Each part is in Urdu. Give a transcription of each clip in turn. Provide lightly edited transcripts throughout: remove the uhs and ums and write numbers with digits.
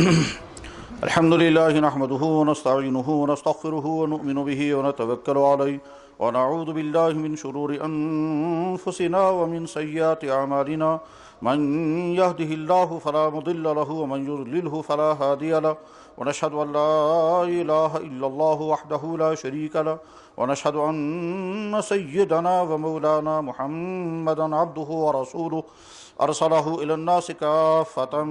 الحمد لله نحمده ونستعينه ونستغفره ونؤمن به ونتوكل عليه ونعوذ بالله من شرور أنفسنا ومن سيئات أعمالنا من يهده الله فلا مضل له ومن يضلله فلا هادي له ونشهد أن لا إله إلا الله وحده لا شريك له ونشهد أن سيدنا ومولانا محمدا عبده ورسوله أرسله إلى الناس كافة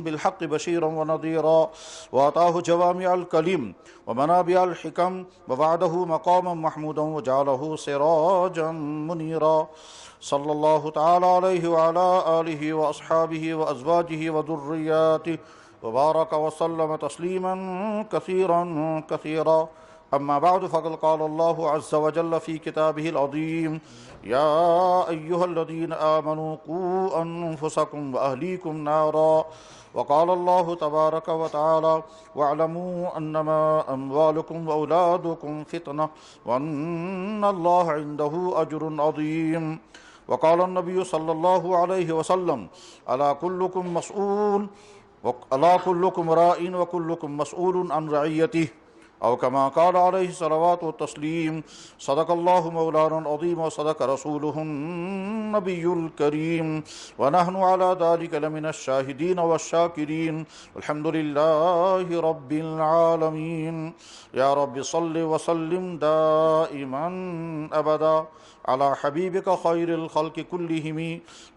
بالحق بشيرا ونذيرا وآتاه جوامع الكلم ومنابع الحكم ووعده مقاما محمودا وجعله سراجا منيرا صلى الله تعالى عليه وعلى آله وأصحابه وأزواجه وذرياته وبارك وسلم تسليما كثيرا كثيرا. أما بعد فقد قال الله عز وجل في كتابه العظيم: يا أيها الذين آمنوا قوا أنفسكم وأهليكم نارا. وقال الله تبارك وتعالى: واعلموا أنما أموالكم وأولادكم فتنة وأن الله عنده أجر عظيم. وقال النبي صلى الله عليه وسلم: ألا كلكم مسؤول ألا كلكم راء وكلكم مسؤول عن رعيته، أو كما قال عليه الصلوات والتسليم. صدق الله مولانا العظيم وصدق رسوله النبي الكريم، ونحن على ذلك لمن الشاهدين والشاكرين، والحمد لله رب العالمين. يا رب صل وسلم دائما أبدا على حبيبك خير الخلق كلهم.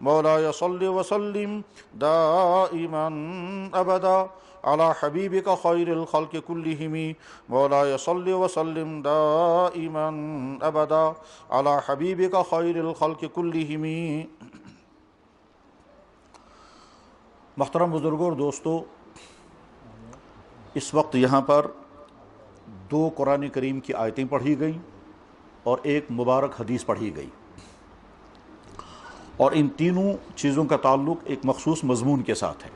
مولاي صل وسلم دائما أبدا على حبيبك خير الخلق كلهم. مولاي صل وسلم دائما أبدا على حبيبك خير الخلق كلهم. محترم بزرگوں اور دوستو، اس وقت یہاں پر دو قرآن کریم کی آیتیں پڑھی گئیں اور ایک مبارک حدیث پڑھی گئی، اور ان تینوں چیزوں کا تعلق ایک مخصوص مضمون کے ساتھ ہے.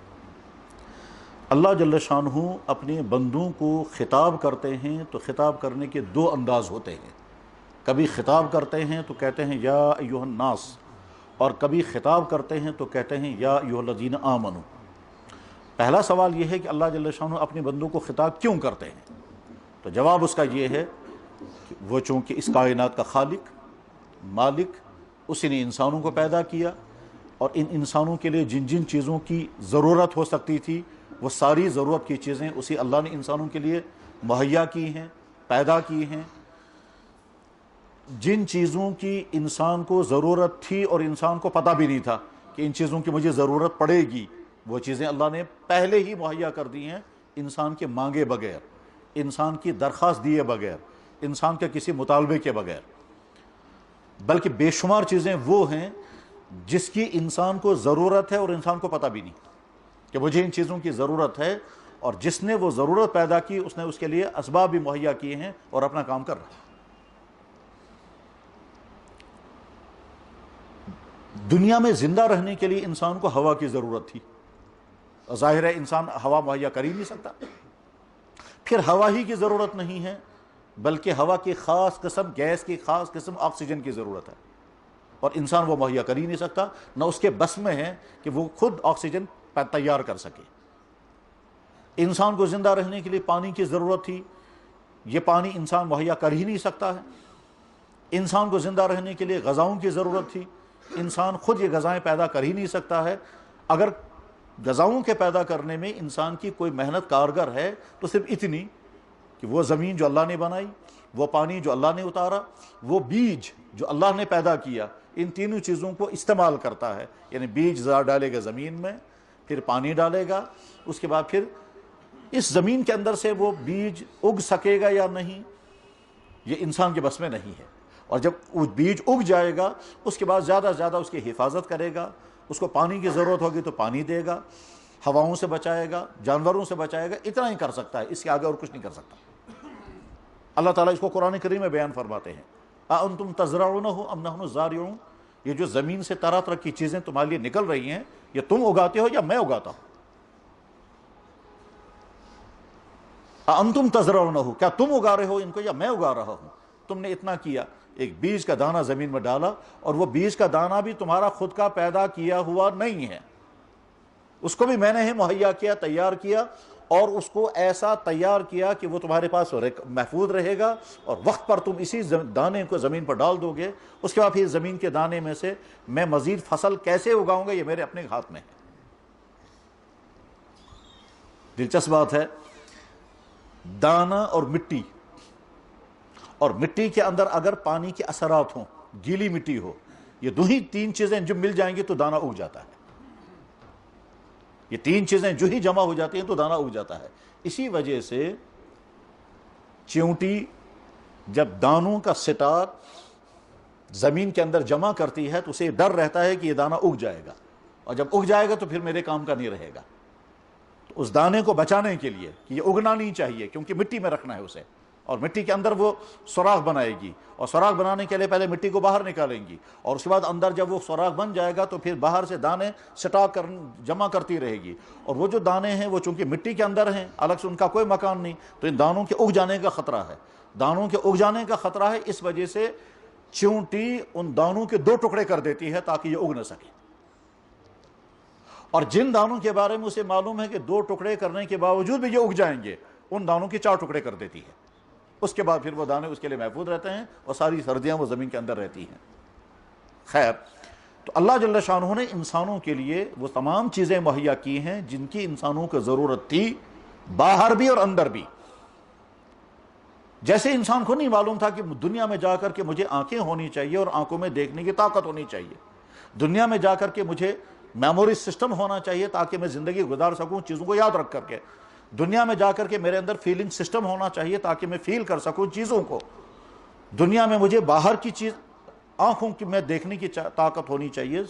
اللہ جل شانہ اپنے بندوں کو خطاب کرتے ہیں تو خطاب کرنے کے دو انداز ہوتے ہیں. کبھی خطاب کرتے ہیں تو کہتے ہیں یا ایھا الناس، اور کبھی خطاب کرتے ہیں تو کہتے ہیں یا ایھا الذین آمنوا. پہلا سوال یہ ہے کہ اللہ جل شانہ اپنے بندوں کو خطاب کیوں کرتے ہیں؟ تو جواب اس کا یہ ہے کہ وہ چونکہ اس کائنات کا خالق، مالک، اسی نے انسانوں کو پیدا کیا، اور ان انسانوں کے لیے جن جن چیزوں کی ضرورت ہو سکتی تھی وہ ساری ضرورت کی چیزیں اسی اللہ نے انسانوں کے لیے مہیا کی ہیں، پیدا کی ہیں. جن چیزوں کی انسان کو ضرورت تھی اور انسان کو پتہ بھی نہیں تھا کہ ان چیزوں کی مجھے ضرورت پڑے گی، وہ چیزیں اللہ نے پہلے ہی مہیا کر دی ہیں، انسان کے مانگے بغیر، انسان کی درخواست دیے بغیر، انسان کے کسی مطالبے کے بغیر. بلکہ بے شمار چیزیں وہ ہیں جس کی انسان کو ضرورت ہے اور انسان کو پتہ بھی نہیں کہ مجھے ان چیزوں کی ضرورت ہے، اور جس نے وہ ضرورت پیدا کی اس نے اس کے لیے اسباب بھی مہیا کیے ہیں اور اپنا کام کر رہا ہے. دنیا میں زندہ رہنے کے لیے انسان کو ہوا کی ضرورت تھی، ظاہر ہے انسان ہوا مہیا کر ہی نہیں سکتا. پھر ہوا ہی کی ضرورت نہیں ہے بلکہ ہوا کی خاص قسم، گیس کی خاص قسم آکسیجن کی ضرورت ہے، اور انسان وہ مہیا کر ہی نہیں سکتا، نہ اس کے بس میں ہے کہ وہ خود آکسیجن تیار کر سکے. انسان کو زندہ رہنے کے لیے پانی کی ضرورت تھی، یہ پانی انسان مہیا کر ہی نہیں سکتا ہے. انسان کو زندہ رہنے کے لیے غذاؤں کی ضرورت تھی، انسان خود یہ غذائیں پیدا کر ہی نہیں سکتا ہے. اگر غذاؤں کے پیدا کرنے میں انسان کی کوئی محنت کارگر ہے تو صرف اتنی کہ وہ زمین جو اللہ نے بنائی، وہ پانی جو اللہ نے اتارا، وہ بیج جو اللہ نے پیدا کیا، ان تینوں چیزوں کو استعمال کرتا ہے. یعنی بیج ڈالے گا زمین میں، پھر پانی ڈالے گا، اس کے بعد پھر اس زمین کے اندر سے وہ بیج اگ سکے گا یا نہیں، یہ انسان کے بس میں نہیں ہے. اور جب وہ بیج اگ جائے گا اس کے بعد زیادہ سے زیادہ اس کی حفاظت کرے گا، اس کو پانی کی ضرورت ہوگی تو پانی دے گا، ہواؤں سے بچائے گا، جانوروں سے بچائے گا. اتنا ہی کر سکتا ہے، اس کے آگے اور کچھ نہیں کر سکتا. اللہ تعالیٰ اس کو قرآن کریم میں بیان فرماتے ہیں: اَأَنْتُمْ تَزْرَعُونَهُ أَمْ نَحْنُ الزَّارِعُونَ. یہ جو زمین سے طرح طرح کی چیزیں تمہارے لیے نکل رہی ہیں، یہ تم اگاتے ہو یا میں اگاتا ہوں؟ اَأَنْتُمْ تَزْرَعُونَهُ، کیا تم اگا رہے ہو ان کو یا میں اگا رہا ہوں؟ تم نے اتنا کیا، ایک بیج کا دانہ زمین میں ڈالا، اور وہ بیج کا دانہ بھی تمہارا خود کا پیدا کیا ہوا نہیں ہے. اس کو بھی میں نے ہی مہیا کیا، تیار کیا، اور اس کو ایسا تیار کیا کہ وہ تمہارے پاس محفوظ رہے گا، اور وقت پر تم اسی دانے کو زمین پر ڈال دو گے، اس کے بعد پھر زمین کے دانے میں سے میں مزید فصل کیسے اگاؤں گا یہ میرے اپنے ہاتھ میں ہے۔ دلچسپ بات ہے، دانا اور مٹی کے اندر اگر پانی کے اثرات ہوں، گیلی مٹی ہو، یہ دو ہی تین چیزیں جو مل جائیں گی تو دانا اگ جاتا ہے۔ یہ تین چیزیں جو ہی جمع ہو جاتی ہیں تو دانا اگ جاتا ہے۔ اسی وجہ سے چیونٹی جب دانوں کا سٹاک زمین کے اندر جمع کرتی ہے تو اسے ڈر رہتا ہے کہ یہ دانہ اگ جائے گا، اور جب اگ جائے گا تو پھر میرے کام کا نہیں رہے گا۔ تو اس دانے کو بچانے کے لیے کہ یہ اگنا نہیں چاہیے، کیونکہ مٹی میں رکھنا ہے اسے، اور مٹی کے اندر وہ سوراخ بنائے گی، اور سوراخ بنانے کے لیے پہلے مٹی کو باہر نکالیں گی، اور اس کے بعد اندر جب وہ سوراخ بن جائے گا تو پھر باہر سے دانے سٹاک جمع کرتی رہے گی، اور وہ جو دانے ہیں وہ چونکہ مٹی کے اندر ہیں، الگ سے ان کا کوئی مکان نہیں، تو ان دانوں کے اگ جانے کا خطرہ ہے۔ دانوں کے اگ جانے کا خطرہ ہے، اس وجہ سے چیونٹی ان دانوں کے دو ٹکڑے کر دیتی ہے تاکہ یہ اگ نہ سکے، اور جن دانوں کے بارے میں اسے معلوم ہے کہ دو ٹکڑے کرنے کے باوجود بھی یہ اگ جائیں گے، ان دانوں کے 4 ٹکڑے کر دیتی ہے۔ اس کے بعد پھر وہ دانے اس کے لیے محفوظ رہتے ہیں، اور ساری سردیاں وہ زمین کے اندر رہتی ہیں۔ خیر، تو اللہ جل شانہ نے انسانوں کے لیے وہ تمام چیزیں مہیا کی ہیں جن کی انسانوں کو ضرورت تھی، باہر بھی اور اندر بھی۔ جیسے انسان کو نہیں معلوم تھا کہ دنیا میں جا کر کے مجھے آنکھیں ہونی چاہیے اور آنکھوں میں دیکھنے کی طاقت ہونی چاہیے، دنیا میں جا کر کے مجھے میموری سسٹم ہونا چاہیے تاکہ میں زندگی گزار سکوں چیزوں کو یاد رکھ کر کے، دنیا میں جا کر کے میرے اندر فیلنگ سسٹم ہونا چاہیے تاکہ میں فیل کر سکوں چیزوں کو، دنیا میں مجھے باہر کی چیز آنکھوں کی میں دیکھنے کی طاقت ہونی چاہیے،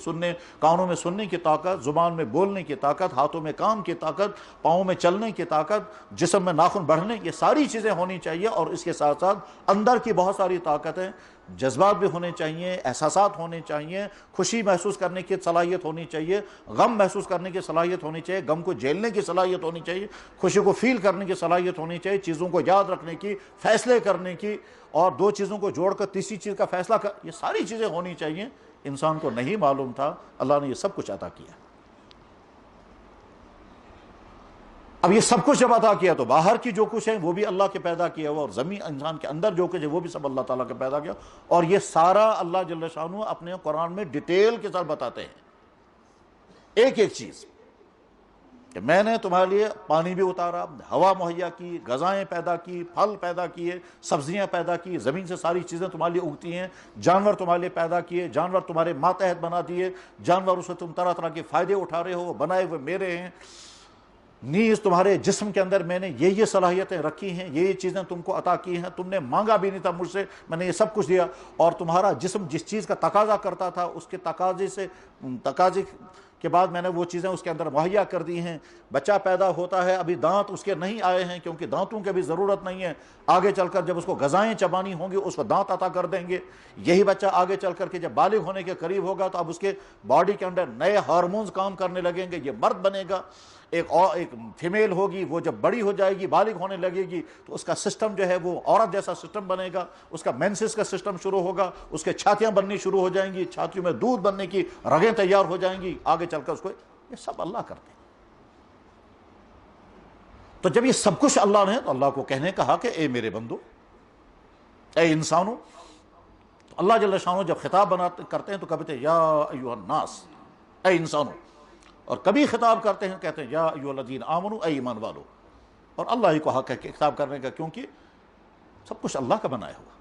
کانوں میں سننے کی طاقت، زبان میں بولنے کی طاقت، ہاتھوں میں کام کی طاقت، پاؤں میں چلنے کی طاقت، جسم میں ناخن بڑھنے، یہ ساری چیزیں ہونی چاہیے، اور اس کے ساتھ ساتھ اندر کی بہت ساری طاقتیں، جذبات بھی ہونے چاہیے، احساسات ہونے چاہیے، خوشی محسوس کرنے کی صلاحیت ہونی چاہیے، غم محسوس کرنے کی صلاحیت ہونی چاہیے، غم کو جھیلنے کی صلاحیت ہونی چاہیے، خوشی کو فیل کرنے کی صلاحیت ہونی چاہیے، چیزوں کو یاد رکھنے کی، فیصلے کرنے کی، اور 2 چیزوں کو جوڑ کر تیسری چیز کا فیصلہ یہ ساری چیزیں ہونی چاہیے۔ انسان کو نہیں معلوم تھا، اللہ نے یہ سب کچھ عطا کیا۔ اب یہ سب کچھ جب عطا کیا تو باہر کی جو کچھ ہے وہ بھی اللہ کے پیدا کیا ہوا، اور زمین انسان کے اندر جو کچھ ہے وہ بھی سب اللہ تعالیٰ کے پیدا کیا، اور یہ سارا اللہ جل شانہ اپنے قرآن میں ڈیٹیل کے ساتھ بتاتے ہیں، ایک ایک چیز، کہ میں نے تمہارے لیے پانی بھی اتارا، ہوا مہیا کی، غذائیں پیدا کی، پھل پیدا کیے، سبزیاں پیدا کی، زمین سے ساری چیزیں تمہارے لیے اگتی ہیں، جانور تمہارے لیے پیدا کیے، جانور تمہارے ماتحت بنا دیے، جانور سے تم طرح طرح کے فائدے اٹھا رہے ہو، بنائے ہوئے میرے ہیں، نیز تمہارے جسم کے اندر میں نے یہ صلاحیتیں رکھی ہیں، یہ چیزیں تم کو عطا کی ہیں، تم نے مانگا بھی نہیں تھا مجھ سے، میں نے یہ سب کچھ دیا، اور تمہارا جسم جس چیز کا تقاضا کرتا تھا اس کے تقاضے کے بعد میں نے وہ چیزیں اس کے اندر مہیا کر دی ہیں۔ بچہ پیدا ہوتا ہے، ابھی دانت اس کے نہیں آئے ہیں کیونکہ دانتوں کی بھی ضرورت نہیں ہے، آگے چل کر جب اس کو غذائیں چبانی ہوں گی اس کو دانت عطا کر دیں گے۔ یہی بچہ آگے چل کر کے جب بالغ ہونے کے قریب ہوگا تو اب اس کے باڈی کے اندر نئے ہارمونز کام کرنے لگیں گے، یہ مرد بنے گا، ایک فیمیل ہوگی، وہ جب بڑی ہو جائے گی، بالغ ہونے لگے گی تو اس کا سسٹم جو ہے وہ عورت جیسا سسٹم بنے گا، اس کا مینسس کا سسٹم شروع ہوگا، اس کے چھاتیاں بننی شروع ہو جائیں گی، چھاتیوں میں دودھ بننے کی رگیں تیار ہو جائیں گی، آگے چل کر اس کو، یہ سب اللہ کرتے ہیں۔ تو جب یہ سب کچھ اللہ نے، تو اللہ کو کہنے کہا کہ اے میرے بندو، اے انسانوں، تو اللہ جل شانہ جب خطاب کرتے ہیں تو کہتے ہیں یا ایھا الناس، اے انسانوں، اور کبھی خطاب کرتے ہیں کہتے ہیں یا ایھا الذین آمنوا، اے ایمان والو، اور اللہ ہی کو حق ہے کہ خطاب کرنے کا، کیونکہ سب کچھ اللہ کا بنایا ہوا۔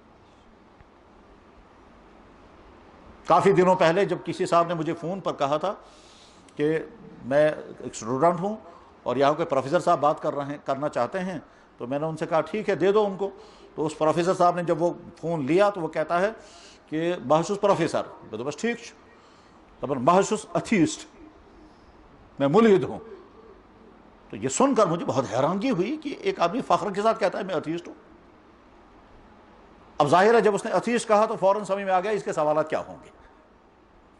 کافی دنوں پہلے جب کسی صاحب نے مجھے فون پر کہا تھا کہ میں ایک اسٹوڈنٹ ہوں اور یہاں کے پروفیسر صاحب بات کرنا چاہتے ہیں، تو میں نے ان سے کہا ٹھیک ہے دے دو ان کو۔ تو اس پروفیسر صاحب نے جب وہ فون لیا تو وہ کہتا ہے کہ بحث پروفیسر، میں تو بس ٹھیک بحث اتھیسٹ، میں ملحد ہوں۔ تو یہ سن کر مجھے بہت حیرانگی ہوئی کہ ایک آدمی فخر کے ساتھ کہتا ہے میں اتھیسٹ ہوں۔ اب ظاہر ہے جب اس نے اتھیسٹ کہا تو فوراً سمجھ میں آ گیا اس کے سوالات کیا ہوں گے،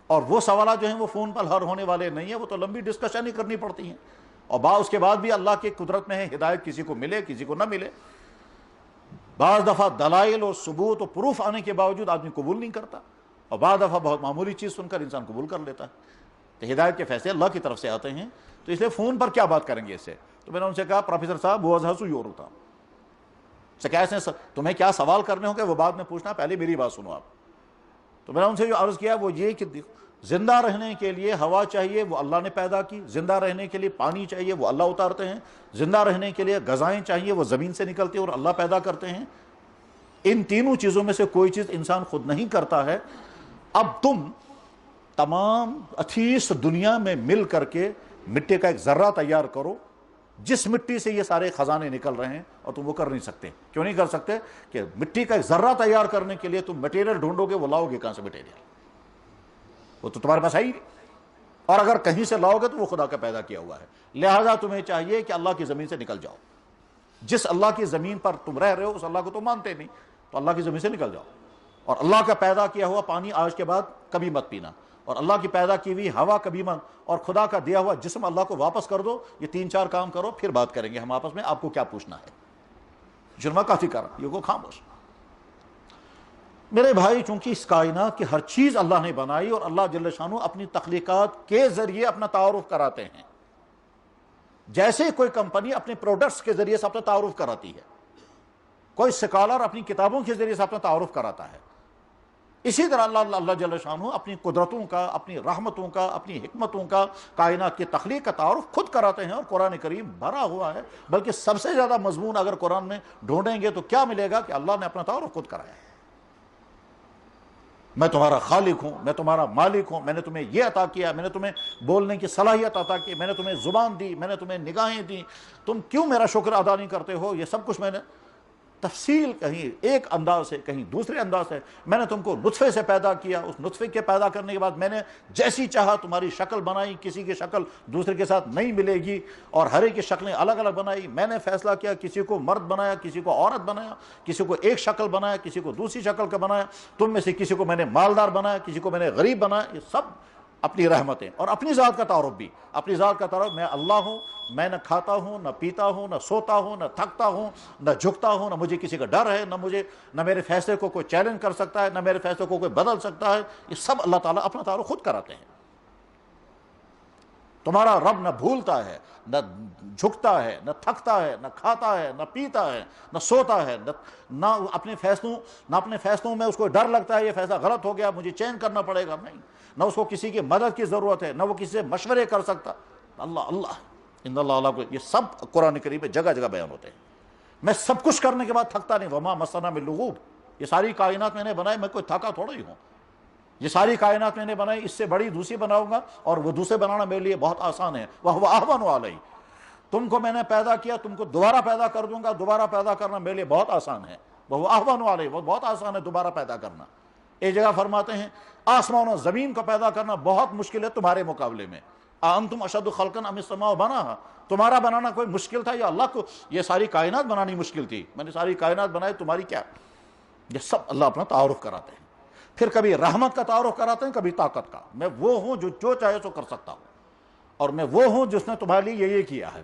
اور وہ سوالات جو ہیں وہ فون پر حل ہونے والے نہیں ہیں، وہ تو لمبی ڈسکشن ہی کرنی پڑتی ہیں، اور اس کے بعد بھی اللہ کی قدرت میں ہے ہدایت کسی کو ملے کسی کو نہ ملے۔ بعض دفعہ دلائل اور ثبوت اور پروف آنے کے باوجود آدمی قبول نہیں کرتا، اور بعض دفعہ بہت معمولی چیز سن کر انسان قبول کر لیتا ہے۔ تو ہدایت کے فیصلے اللہ کی طرف سے آتے ہیں، تو اس لیے فون پر کیا بات کریں گے اس سے؟ تو میں نے ان سے کہا پروفیسر صاحب وہ ہسو یور ہوتا تمہیں کیا سوال کرنے ہوں گے وہ بعد میں پوچھنا، پہلے میری بات سنو آپ۔ تو میں نے ان سے جو عرض کیا وہ یہ کہ زندہ رہنے کے لیے ہوا چاہیے، وہ اللہ نے پیدا کی، زندہ رہنے کے لیے پانی چاہیے، وہ اللہ اتارتے ہیں، زندہ رہنے کے لیے غذائیں چاہیے، وہ زمین سے نکلتی ہیں اور اللہ پیدا کرتے ہیں۔ ان تینوں چیزوں میں سے کوئی چیز انسان خود نہیں کرتا ہے۔ اب تم تمام اتھیس دنیا میں مل کر کے مٹی کا ایک ذرہ تیار کرو جس مٹی سے یہ سارے خزانے نکل رہے ہیں، اور تم وہ کر نہیں سکتے۔ کیوں نہیں کر سکتے؟ کہ مٹی کا ایک ذرہ تیار کرنے کے لیے تم مٹیریل ڈھونڈو گے، وہ لاؤ گے کہاں سے مٹیریل؟ وہ تو تمہارے پاس ہے ہی نہیں، اور اگر کہیں سے لاؤ گے تو وہ خدا کا پیدا کیا ہوا ہے۔ لہذا تمہیں چاہیے کہ اللہ کی زمین سے نکل جاؤ۔ جس اللہ کی زمین پر تم رہ رہے ہو اس اللہ کو تم مانتے نہیں، تو اللہ کی زمین سے نکل جاؤ، اور اللہ کا پیدا کیا ہوا پانی آج کے بعد کبھی مت پینا، اور اللہ کی پیدا کی ہوئی ہوا کبھی مت، اور خدا کا دیا ہوا جسم اللہ کو واپس کر دو۔ یہ 3-4 کام کرو، پھر بات کریں گے ہم آپس میں، آپ کو کیا پوچھنا ہے۔ جرمہ کافی کر یہ کو خاموش۔ میرے بھائی، چونکہ اس کائنات کی ہر چیز اللہ نے بنائی، اور اللہ جل شانہ اپنی تخلیقات کے ذریعے اپنا تعارف کراتے ہیں، جیسے کوئی کمپنی اپنے پروڈکٹس کے ذریعے سے اپنا تعارف کراتی ہے، کوئی سکالر اپنی کتابوں کے ذریعے سے اپنا تعارف کراتا ہے، اسی طرح اللہ جل شانہ اپنی قدرتوں کا، اپنی رحمتوں کا، اپنی حکمتوں کا، کائنات کی تخلیق کا تعارف خود کراتے ہیں، اور قرآن کریم بھرا ہوا ہے۔ بلکہ سب سے زیادہ مضمون اگر قرآن میں ڈھونڈیں گے تو کیا ملے گا؟ کہ اللہ نے اپنا تعارف خود کرایا ہے۔ میں تمہارا خالق ہوں، میں تمہارا مالک ہوں، میں نے تمہیں یہ عطا کیا، میں نے تمہیں بولنے کی صلاحیت عطا کی، میں نے تمہیں زبان دی، میں نے تمہیں نگاہیں دی، تم کیوں میرا شکر ادا نہیں کرتے ہو؟ یہ سب کچھ میں نے تفصیل کہیں ایک انداز سے کہیں دوسرے انداز سے، میں نے تم کو نطفے سے پیدا کیا، اس نطفے کے پیدا کرنے کے بعد میں نے جیسی چاہا تمہاری شکل بنائی، کسی کی شکل دوسرے کے ساتھ نہیں ملے گی، اور ہر ایک کی شکلیں الگ الگ بنائی۔ میں نے فیصلہ کیا کسی کو مرد بنایا، کسی کو عورت بنایا، کسی کو ایک شکل بنایا، کسی کو دوسری شکل کا بنایا، تم میں سے کسی کو میں نے مالدار بنایا، کسی کو میں نے غریب بنایا۔ یہ سب اپنی رحمتیں، اور اپنی ذات کا تعارف بھی، اپنی ذات کا تعارف، میں اللہ ہوں، میں نہ کھاتا ہوں، نہ پیتا ہوں، نہ سوتا ہوں، نہ تھکتا ہوں، نہ جھکتا ہوں، نہ مجھے کسی کا ڈر ہے، نہ میرے فیصلے کو کوئی چیلنج کر سکتا ہے، نہ میرے فیصلے کو کوئی بدل سکتا ہے۔ یہ سب اللہ تعالیٰ اپنا تعارف خود کراتے ہیں۔ تمہارا رب نہ بھولتا ہے، نہ جھکتا ہے، نہ تھکتا ہے، نہ کھاتا ہے، نہ پیتا ہے، نہ سوتا ہے، نہ اپنے فیصلوں میں اس کو ڈر لگتا ہے یہ فیصلہ غلط ہو گیا مجھے چینج کرنا پڑے گا، نہیں، نہ اس کو کسی کی مدد کی ضرورت ہے، نہ وہ کسی سے مشورے کر سکتا۔ اللہ ان اللہ علیہ، یہ سب قرآن کریم میں جگہ جگہ بیان ہوتے ہیں۔ میں سب کچھ کرنے کے بعد تھکتا نہیں، وما مسنا من لغوب، یہ ساری کائنات میں نے بنائی، میں کوئی تھکا تھوڑا ہی ہوں، یہ ساری کائنات میں نے بنائی، اس سے بڑی دوسری بناؤں گا، اور وہ دوسرے بنانا میرے لیے بہت آسان ہے۔ وَهُوَ أَهْوَنُ عَلَيْهِ، تم کو میں نے پیدا کیا، تم کو دوبارہ پیدا کر دوں گا، دوبارہ پیدا کرنا میرے لیے بہت آسان ہے۔ وَهُوَ أَهْوَنُ عَلَيْهِ، وہ بہت آسان ہے دوبارہ پیدا کرنا۔ ایک جگہ فرماتے ہیں آسمان و زمین کو پیدا کرنا بہت مشکل ہے تمہارے مقابلے میں۔ أَأَنْتُمْ أَشَدُّ خَلْقًا أَمِ السَّمَاءُ بَنَاهَا، تمہارا بنانا کوئی مشکل تھا یا اللہ کو یہ ساری کائنات بنانی مشکل تھی؟ میں نے ساری کائنات بنائی، تمہاری کیا؟ یہ سب اللہ اپنا تعارف کراتے ہیں۔ پھر کبھی رحمت کا تعارف کراتے ہیں، کبھی طاقت کا۔ میں وہ ہوں جو چاہے سو کر سکتا ہوں، اور میں وہ ہوں جس نے تمہارے لیے یہ کیا ہے۔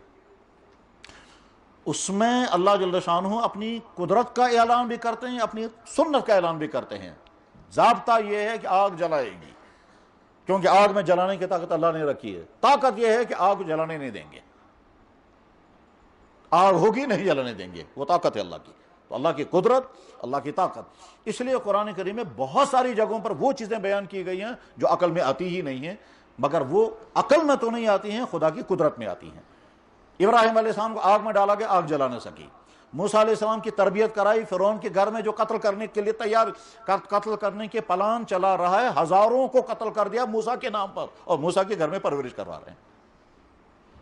اس میں اللہ جل شانہ اپنی قدرت کا اعلان بھی کرتے ہیں، اپنی سنت کا اعلان بھی کرتے ہیں۔ ضابطہ یہ ہے کہ آگ جلائے گی، کیونکہ آگ میں جلانے کی طاقت اللہ نے رکھی ہے۔ طاقت یہ ہے کہ آگ کو جلانے نہیں دیں گے، آگ ہوگی نہیں جلانے دیں گے، وہ طاقت ہے اللہ کی۔ تو اللہ کی قدرت، اللہ کی طاقت۔ اس لیے قرآن کریم میں بہت ساری جگہوں پر وہ چیزیں بیان کی گئی ہیں جو عقل میں آتی ہی نہیں ہیں، مگر وہ عقل میں تو نہیں آتی ہیں، خدا کی قدرت میں آتی ہیں۔ ابراہیم علیہ السلام کو آگ میں ڈالا گیا، آگ جلا نہ سکی۔ موسیٰ علیہ السلام کی تربیت کرائی، فرعون کے گھر میں جو قتل کرنے کے لیے تیار، قتل کرنے کے پلان چلا رہا ہے، ہزاروں کو قتل کر دیا موسیٰ کے نام پر، اور موسیٰ کے گھر میں پرورش کروا رہے ہیں۔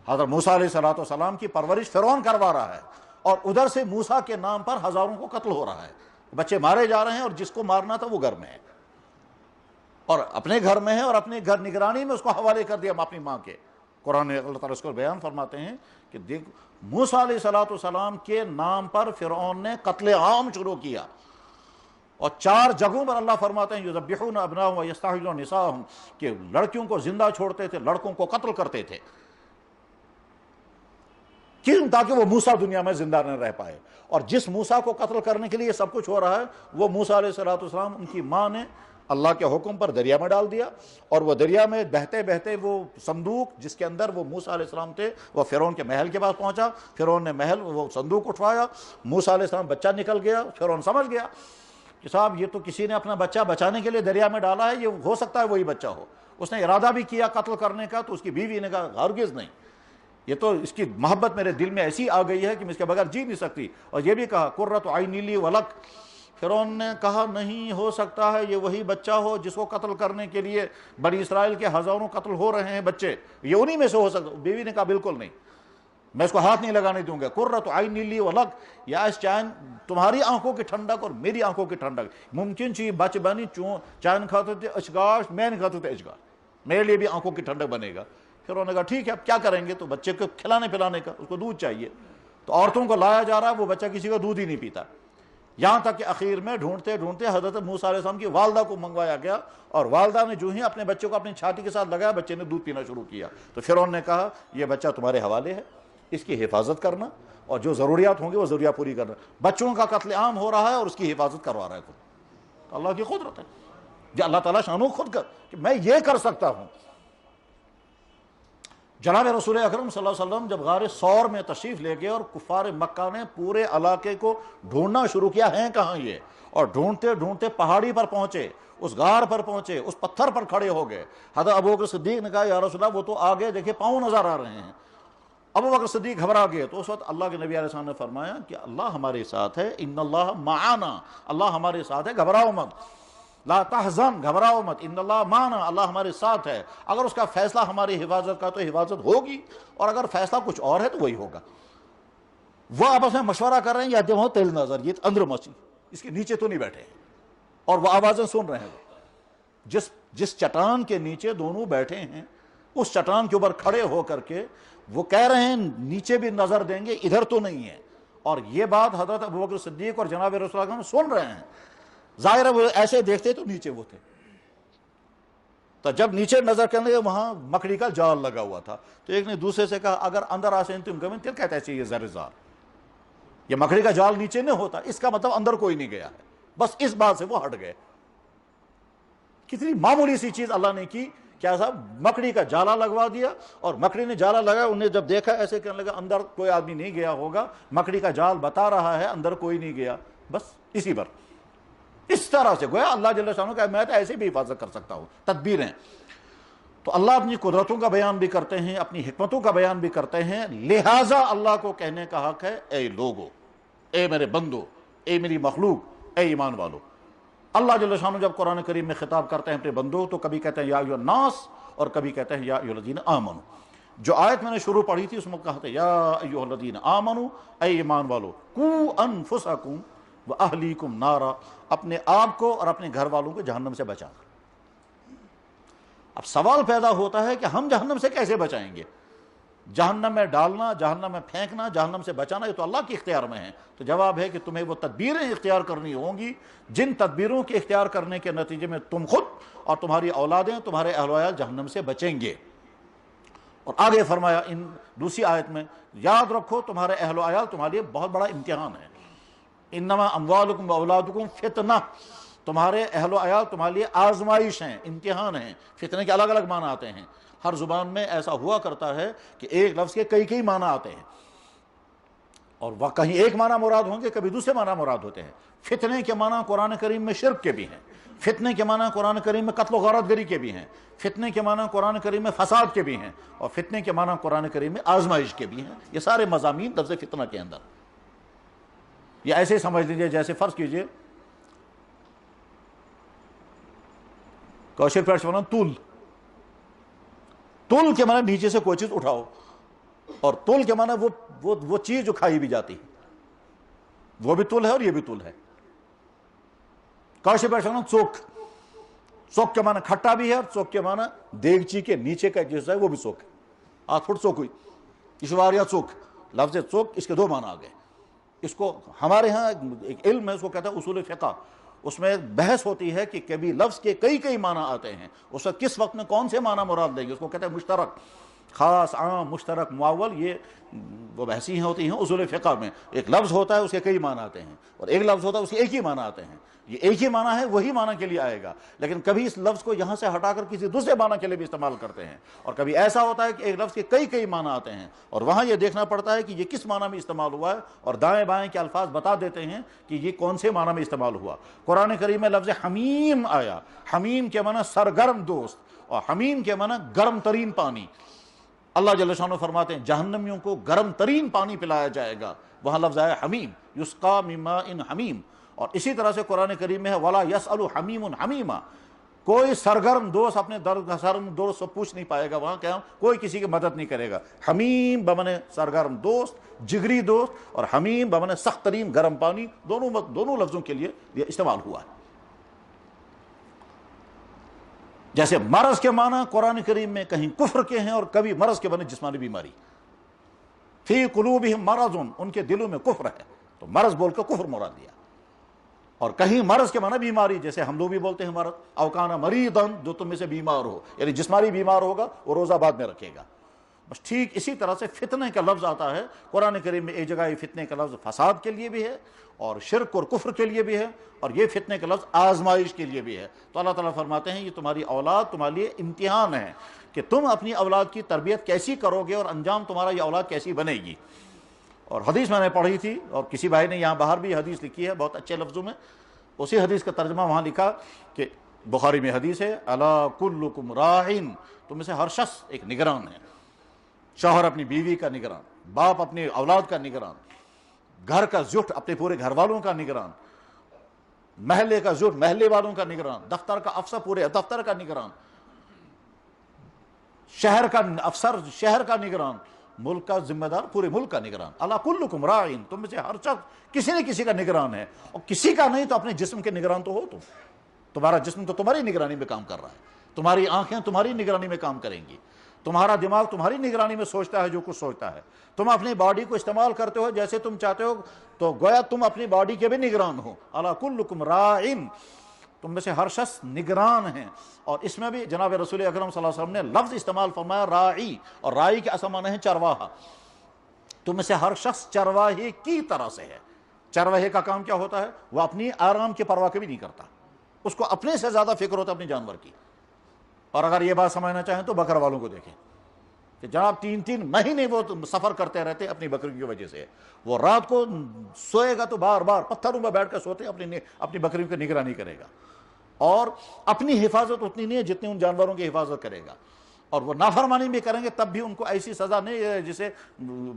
حضرت موسیٰ علیہ السلام کی پرورش فرعون کروا رہا ہے، اور ادھر سے موسیٰ کے نام پر ہزاروں کو قتل ہو رہا ہے، بچے مارے جا رہے ہیں، اور جس کو مارنا تھا وہ گھر میں ہے، اور اپنے گھر میں ہے، اور اپنے گھر نگرانی میں اس کو حوالے کر دیا اپنی ماں کے۔ قرآن اللہ تعالیٰ اس کو بیان فرماتے ہیں کہ دیکھ موسیٰ علیہ السلام کے نام پر فرعون نے قتل عام شروع کیا، اور 4 جگہوں پر اللہ فرماتے ہیں یذبحون ابناءهم ویستحیون نساءهم، کہ لڑکیوں کو زندہ چھوڑتے تھے، لڑکوں کو قتل کرتے تھے۔ کیوں؟ تاکہ وہ موسیٰ دنیا میں زندہ نہ رہ پائے، اور جس موسیٰ کو قتل کرنے کے لیے یہ سب کچھ ہو رہا ہے، وہ موسیٰ علیہ السلام ان کی ماں نے اللہ کے حکم پر دریا میں ڈال دیا، اور وہ دریا میں بہتے بہتے وہ صندوق جس کے اندر وہ موسیٰ علیہ السلام تھے وہ فرعون کے محل کے پاس پہنچا، فرعون نے وہ صندوق اٹھوایا، موسیٰ علیہ السلام بچہ نکل گیا، فرعون سمجھ گیا کہ صاحب یہ تو کسی نے اپنا بچہ بچانے کے لیے دریا میں ڈالا ہے، یہ ہو سکتا ہے وہی بچہ ہو۔ اس نے ارادہ بھی کیا قتل کرنے کا، تو اس کی بیوی نے کہا ہرگز نہیں، یہ تو اس کی محبت میرے دل میں ایسی آ گئی ہے کہ میں اس کے بغیر جی نہیں سکتی، اور یہ بھی کہا قرۃ عین لی ولک۔ فرعون نے کہا نہیں ہو سکتا ہے یہ وہی بچہ ہو جس کو قتل کرنے کے لیے بنی اسرائیل کے ہزاروں قتل ہو رہے ہیں بچے، یہ انہی میں سے ہو سکتا۔ بیوی نے کہا بالکل نہیں، میں اس کو ہاتھ نہیں لگانے دوں گا۔ قرۃ عین لی ولک، یا اس چین تمہاری آنکھوں کی ٹھنڈک اور میری آنکھوں کی ٹھنڈک، ممکن چی بچ بنی چین کھاتے تھے اچگاش، میں نہیں کھاتے تھے اچگاش، میرے لیے بھی آنکھوں کی ٹھنڈک بنے گا۔ پھر انہوں نے کہا ٹھیک ہے اب کیا کریں گے، تو بچے کو کھلانے پلانے کا، اس کو دودھ چاہیے، تو عورتوں کو لایا جا رہا، وہ بچہ کسی کا دودھ ہی نہیں پیتا، یہاں تک کہ اخیر میں ڈھونڈتے ڈھونڈتے حضرت موسیٰ علیہ السلام کی والدہ کو منگوایا گیا، اور والدہ نے جو ہی اپنے بچے کو اپنی چھاتی کے ساتھ لگایا، بچے نے دودھ پینا شروع کیا۔ تو فرعون نے کہا یہ بچہ تمہارے حوالے ہے، اس کی حفاظت کرنا، اور جو ضروریات ہوں گے وہ ضروریات پوری کرنا۔ بچوں کا قتل عام ہو رہا ہے اور اس کی حفاظت کروا رہا ہے خود، اللہ کی قدرت ہے، یہ اللہ تعالیٰ شانو خود کر کہ میں یہ کر سکتا ہوں۔ جناب رسول اکرم صلی اللہ علیہ وسلم جب غار ثور میں تشریف لے گئے اور کفار مکہ نے پورے علاقے کو ڈھونڈنا شروع کیا ہیں کہاں یہ، اور ڈھونڈتے ڈھونڈتے پہاڑی پر پہنچے، اس غار پر پہنچے، اس پتھر پر کھڑے ہو گئے۔ حضرت ابوبکر صدیق نے کہا یا رسول اللہ وہ تو آگے دیکھیں پاؤں نظر آ رہے ہیں۔ ابوبکر صدیق گھبرا گئے، تو اس وقت اللہ کے نبی علیہ السلام نے فرمایا کہ اللہ ہمارے ساتھ ہے، ان اللہ معانا، اللہ ہمارے ساتھ ہے، گھبراؤ مت، لا تحزن، گھبراؤ مت، ان اللہ معنا، اللہ ہمارے ساتھ ہے۔ اگر اس کا فیصلہ ہماری حفاظت کا تو حفاظت ہوگی، اور اگر فیصلہ کچھ اور ہے تو وہی ہوگا۔ وہ آپس میں مشورہ کر رہے ہیں، یا دیو تیل نظر، یہ اندر مسجد اس کے نیچے تو نہیں بیٹھے ہیں، اور وہ آوازیں سن رہے ہیں۔ جس چٹان کے نیچے دونوں بیٹھے ہیں، اس چٹان کے اوپر کھڑے ہو کر کے وہ کہہ رہے ہیں نیچے بھی نظر دیں گے، ادھر تو نہیں ہے۔ اور یہ بات حضرت ابوبکر صدیق اور جناب رسول اللہ سن رہے ہیں، ظاہر ہے وہ ایسے دیکھتے تو نیچے وہ تھے، تو جب نیچے نظر کرنے لگے وہاں مکڑی کا جال لگا ہوا تھا، تو ایک نے دوسرے سے کہا اگر اندر آ سین تم گمن تل کہتا ہے یہ زرزار، یہ مکڑی کا جال نیچے نہیں ہوتا، اس کا مطلب اندر کوئی نہیں گیا ہے، بس اس بات سے وہ ہٹ گئے۔ کتنی معمولی سی چیز اللہ نے کی، کیا صاحب مکڑی کا جالا لگوا دیا، اور مکڑی نے جالا لگایا، انہیں جب دیکھا ایسے کہنے لگا اندر کوئی آدمی نہیں گیا ہوگا، مکڑی کا جال بتا رہا ہے اندر کوئی نہیں گیا، بس اسی پر اس طرح سے گویا اللہ جل شانہ کا میں تو ایسے بھی حفاظت کر سکتا ہوں، تدبیریں۔ تو اللہ اپنی قدرتوں کا بیان بھی کرتے ہیں، اپنی حکمتوں کا بیان بھی کرتے ہیں، لہٰذا اللہ کو کہنے کا حق ہے اے لوگو، اے میرے بندو، اے میری مخلوق، اے ایمان والو۔ اللہ جل شانہ جب قرآن کریم میں خطاب کرتے ہیں اپنے بندوں تو کبھی کہتے ہیں یا ایھا الناس، اور کبھی کہتے ہیں یا ایھا الذین آمنوا۔ جو آیت میں نے شروع پڑھی تھی اس میں کہا تھا یا ایھا الذین آمنوا، اے ایمان والو، قوا انفسکم واہلیکم نارا، اپنے آپ کو اور اپنے گھر والوں کو جہنم سے بچانا۔ اب سوال پیدا ہوتا ہے کہ ہم جہنم سے کیسے بچائیں گے؟ جہنم میں ڈالنا، جہنم میں پھینکنا، جہنم سے بچانا یہ تو اللہ کے اختیار میں ہے۔ تو جواب ہے کہ تمہیں وہ تدبیریں اختیار کرنی ہوں گی جن تدبیروں کے اختیار کرنے کے نتیجے میں تم خود اور تمہاری اولادیں، تمہارے اہل و عیال جہنم سے بچیں گے۔ اور آگے فرمایا ان دوسری آیت میں یاد رکھو تمہارے اہل و عیال تمہارے لیے بہت بڑا امتحان ہے، انما اموالکم واولادکم فتنہ، تمہارے اہل و عیال تمہارے لیے آزمائش ہیں، امتحان ہیں۔ فتنے کے الگ الگ معنی آتے ہیں، ہر زبان میں ایسا ہوا کرتا ہے کہ ایک لفظ کے کئی معنی آتے ہیں، اور وہ کہیں ایک معنی مراد ہوں گے، کبھی دوسرے معنی مراد ہوتے ہیں۔ فتنے کے معنی قرآن کریم میں شرک کے بھی ہیں، فتنے کے معنی قرآن کریم میں قتل و غارت گری کے بھی ہیں، فتنے کے معنی قرآن کریم میں فساد کے بھی ہیں، اور فتنے کے معنی قرآن کریم میں آزمائش کے بھی ہیں۔ یہ سارے مضامین لفظ فتنہ کے اندر، یہ ایسے سمجھ لیجئے جیسے فرض کیجئے کوشر پیٹ سے طول، طول کے معنی نیچے سے کوئی چیز اٹھاؤ، اور طول کے معنی وہ چیز جو کھائی بھی جاتی ہے، وہ بھی طول ہے اور یہ بھی طول ہے۔ کوشر پیٹ سے چوک، چوک کے معنی کھٹا بھی ہے، اور چوک کے معنی دیگچی کے نیچے کا جیسا ہے وہ بھی چوک ہے، 8 فٹ چوک ہوئی، اشواریا چوک، لفظ چوک اس کے 2 معنی آ گئے۔ اس کو ہمارے ہاں ایک علم ہے، اس کو کہتا ہے اصول فقہ، اس میں بحث ہوتی ہے کہ کبھی لفظ کے کئی معنی آتے ہیں، اس وقت کس وقت میں کون سے معنی مراد لیں گے، اس کو کہتے ہیں مشترک۔ خاص عام مشترک معول یہ وہ بحثی ہوتی ہیں اصول فقہ میں. ایک لفظ ہوتا ہے اس کے کئی معنی آتے ہیں, اور ایک لفظ ہوتا ہے اس کے ایک ہی معنی آتے ہیں. یہ ایک ہی معنی ہے وہی معنی کے لیے آئے گا, لیکن کبھی اس لفظ کو یہاں سے ہٹا کر کسی دوسرے معنی کے لیے بھی استعمال کرتے ہیں, اور کبھی ایسا ہوتا ہے کہ ایک لفظ کے کئی معنی آتے ہیں, اور وہاں یہ دیکھنا پڑتا ہے کہ یہ کس معنی میں استعمال ہوا ہے, اور دائیں بائیں کے الفاظ بتا دیتے ہیں کہ یہ کون سے معنی میں استعمال ہوا. قرآن کریم میں لفظ حمیم آیا, حمیم کے معنی سرگرم دوست, اور حمیم کے معنی گرم ترین پانی. اللہ جل شانہ فرماتے ہیں جہنمیوں کو گرم ترین پانی پلایا جائے گا, وہاں لفظ آیا حمیم, یسقا من ماء حمیم. اور اسی طرح سے قرآن کریم میں ہے ولا یسأل حمیم حمیما, کوئی سرگرم دوست اپنے سرگرم دوست سے پوچھ نہیں پائے گا, وہاں کیا کوئی کسی کی مدد نہیں کرے گا. حمیم بمانے سرگرم دوست, جگری دوست, اور حمیم بمانے سخت ترین گرم پانی, دونوں لفظوں کے لیے یہ استعمال ہوا ہے. جیسے مرض کے معنی قرآن کریم میں کہیں کفر کے ہیں, اور کبھی مرض کے معنی جسمانی بیماری. فی قلوبہم مرض, ان کے دلوں میں کفر ہے, تو مرض بول کر کفر مراد دیا. اور کہیں مرض کے معنی بیماری, جیسے ہم لوگ بھی بولتے ہیں مرض, او کان مریضا, جو تم میں سے بیمار ہو, یعنی جسمانی بیمار ہوگا وہ روزہ بعد میں رکھے گا. بس ٹھیک اسی طرح سے فتنے کا لفظ آتا ہے قرآن کریم میں, ایک جگہ یہ فتنے کا لفظ فساد کے لیے بھی ہے, اور شرک اور کفر کے لیے بھی ہے, اور یہ فتنے کا لفظ آزمائش کے لیے بھی ہے. تو اللہ تعالیٰ فرماتے ہیں یہ تمہاری اولاد تمہارے لیے امتحان ہے کہ تم اپنی اولاد کی تربیت کیسی کرو گے, اور انجام تمہارا یہ اولاد کیسی بنے گی. اور حدیث میں نے پڑھی تھی, اور کسی بھائی نے یہاں باہر بھی حدیث لکھی ہے بہت اچھے لفظوں میں, اسی حدیث کا ترجمہ وہاں لکھا کہ بخاری میں حدیث ہے الا کلکم راعٍ, تم میں سے ہر شخص ایک نگران ہے. شوہر اپنی بیوی کا نگران, باپ اپنی اولاد کا نگران, گھر کا زٹ اپنے پورے گھر والوں کا نگران, محلے کا زٹ محلے والوں کا نگران, دفتر کا افسر پورے دفتر کا نگران, شہر کا افسر شہر کا نگران, ملک کا ذمہ دار پورے ملک کا نگران. الا کلکم راعٍ, تم میں سے ہر شخص کسی نہ کسی کا نگران ہے, اور کسی کا نہیں تو اپنے جسم کے نگران تو ہو تم. تمہارا جسم تو تمہاری نگرانی میں کام کر رہا ہے, تمہاری آنکھیں تمہاری نگرانی میں کام کریں گی, تمہارا دماغ تمہاری نگرانی میں سوچتا ہے جو کچھ سوچتا ہے, تم اپنی باڈی کو استعمال کرتے ہو جیسے تم چاہتے ہو, تو گویا تم اپنی باڈی کے بھی نگران ہو. الا کلکم راعٍ, تم میں سے ہر شخص نگران ہیں. اور اس میں بھی جناب رسول اکرم صلی اللہ علیہ وسلم نے لفظ استعمال فرمایا راعی, اور راعی کے اصل معنی ہے چرواہا. تم میں سے ہر شخص چرواہے کی طرح سے ہے. چرواہے کا کام کیا ہوتا ہے, وہ اپنی آرام کی پرواہ کبھی نہیں کرتا, اس کو اپنے سے زیادہ فکر ہوتا ہے اپنے جانور کی. اور اگر یہ بات سمجھنا چاہیں تو بکر والوں کو دیکھیں کہ جناب 3 مہینے وہ سفر کرتے رہتے اپنی بکری کی وجہ سے. وہ رات کو سوئے گا تو بار بار پتھروں میں بیٹھ کر سوتے, اپنی بکریوں کی نگرانی کرے گا, اور اپنی حفاظت اتنی نہیں ہے جتنی ان جانوروں کی حفاظت کرے گا. اور وہ نافرمانی بھی کریں گے تب بھی ان کو ایسی سزا نہیں ہے جسے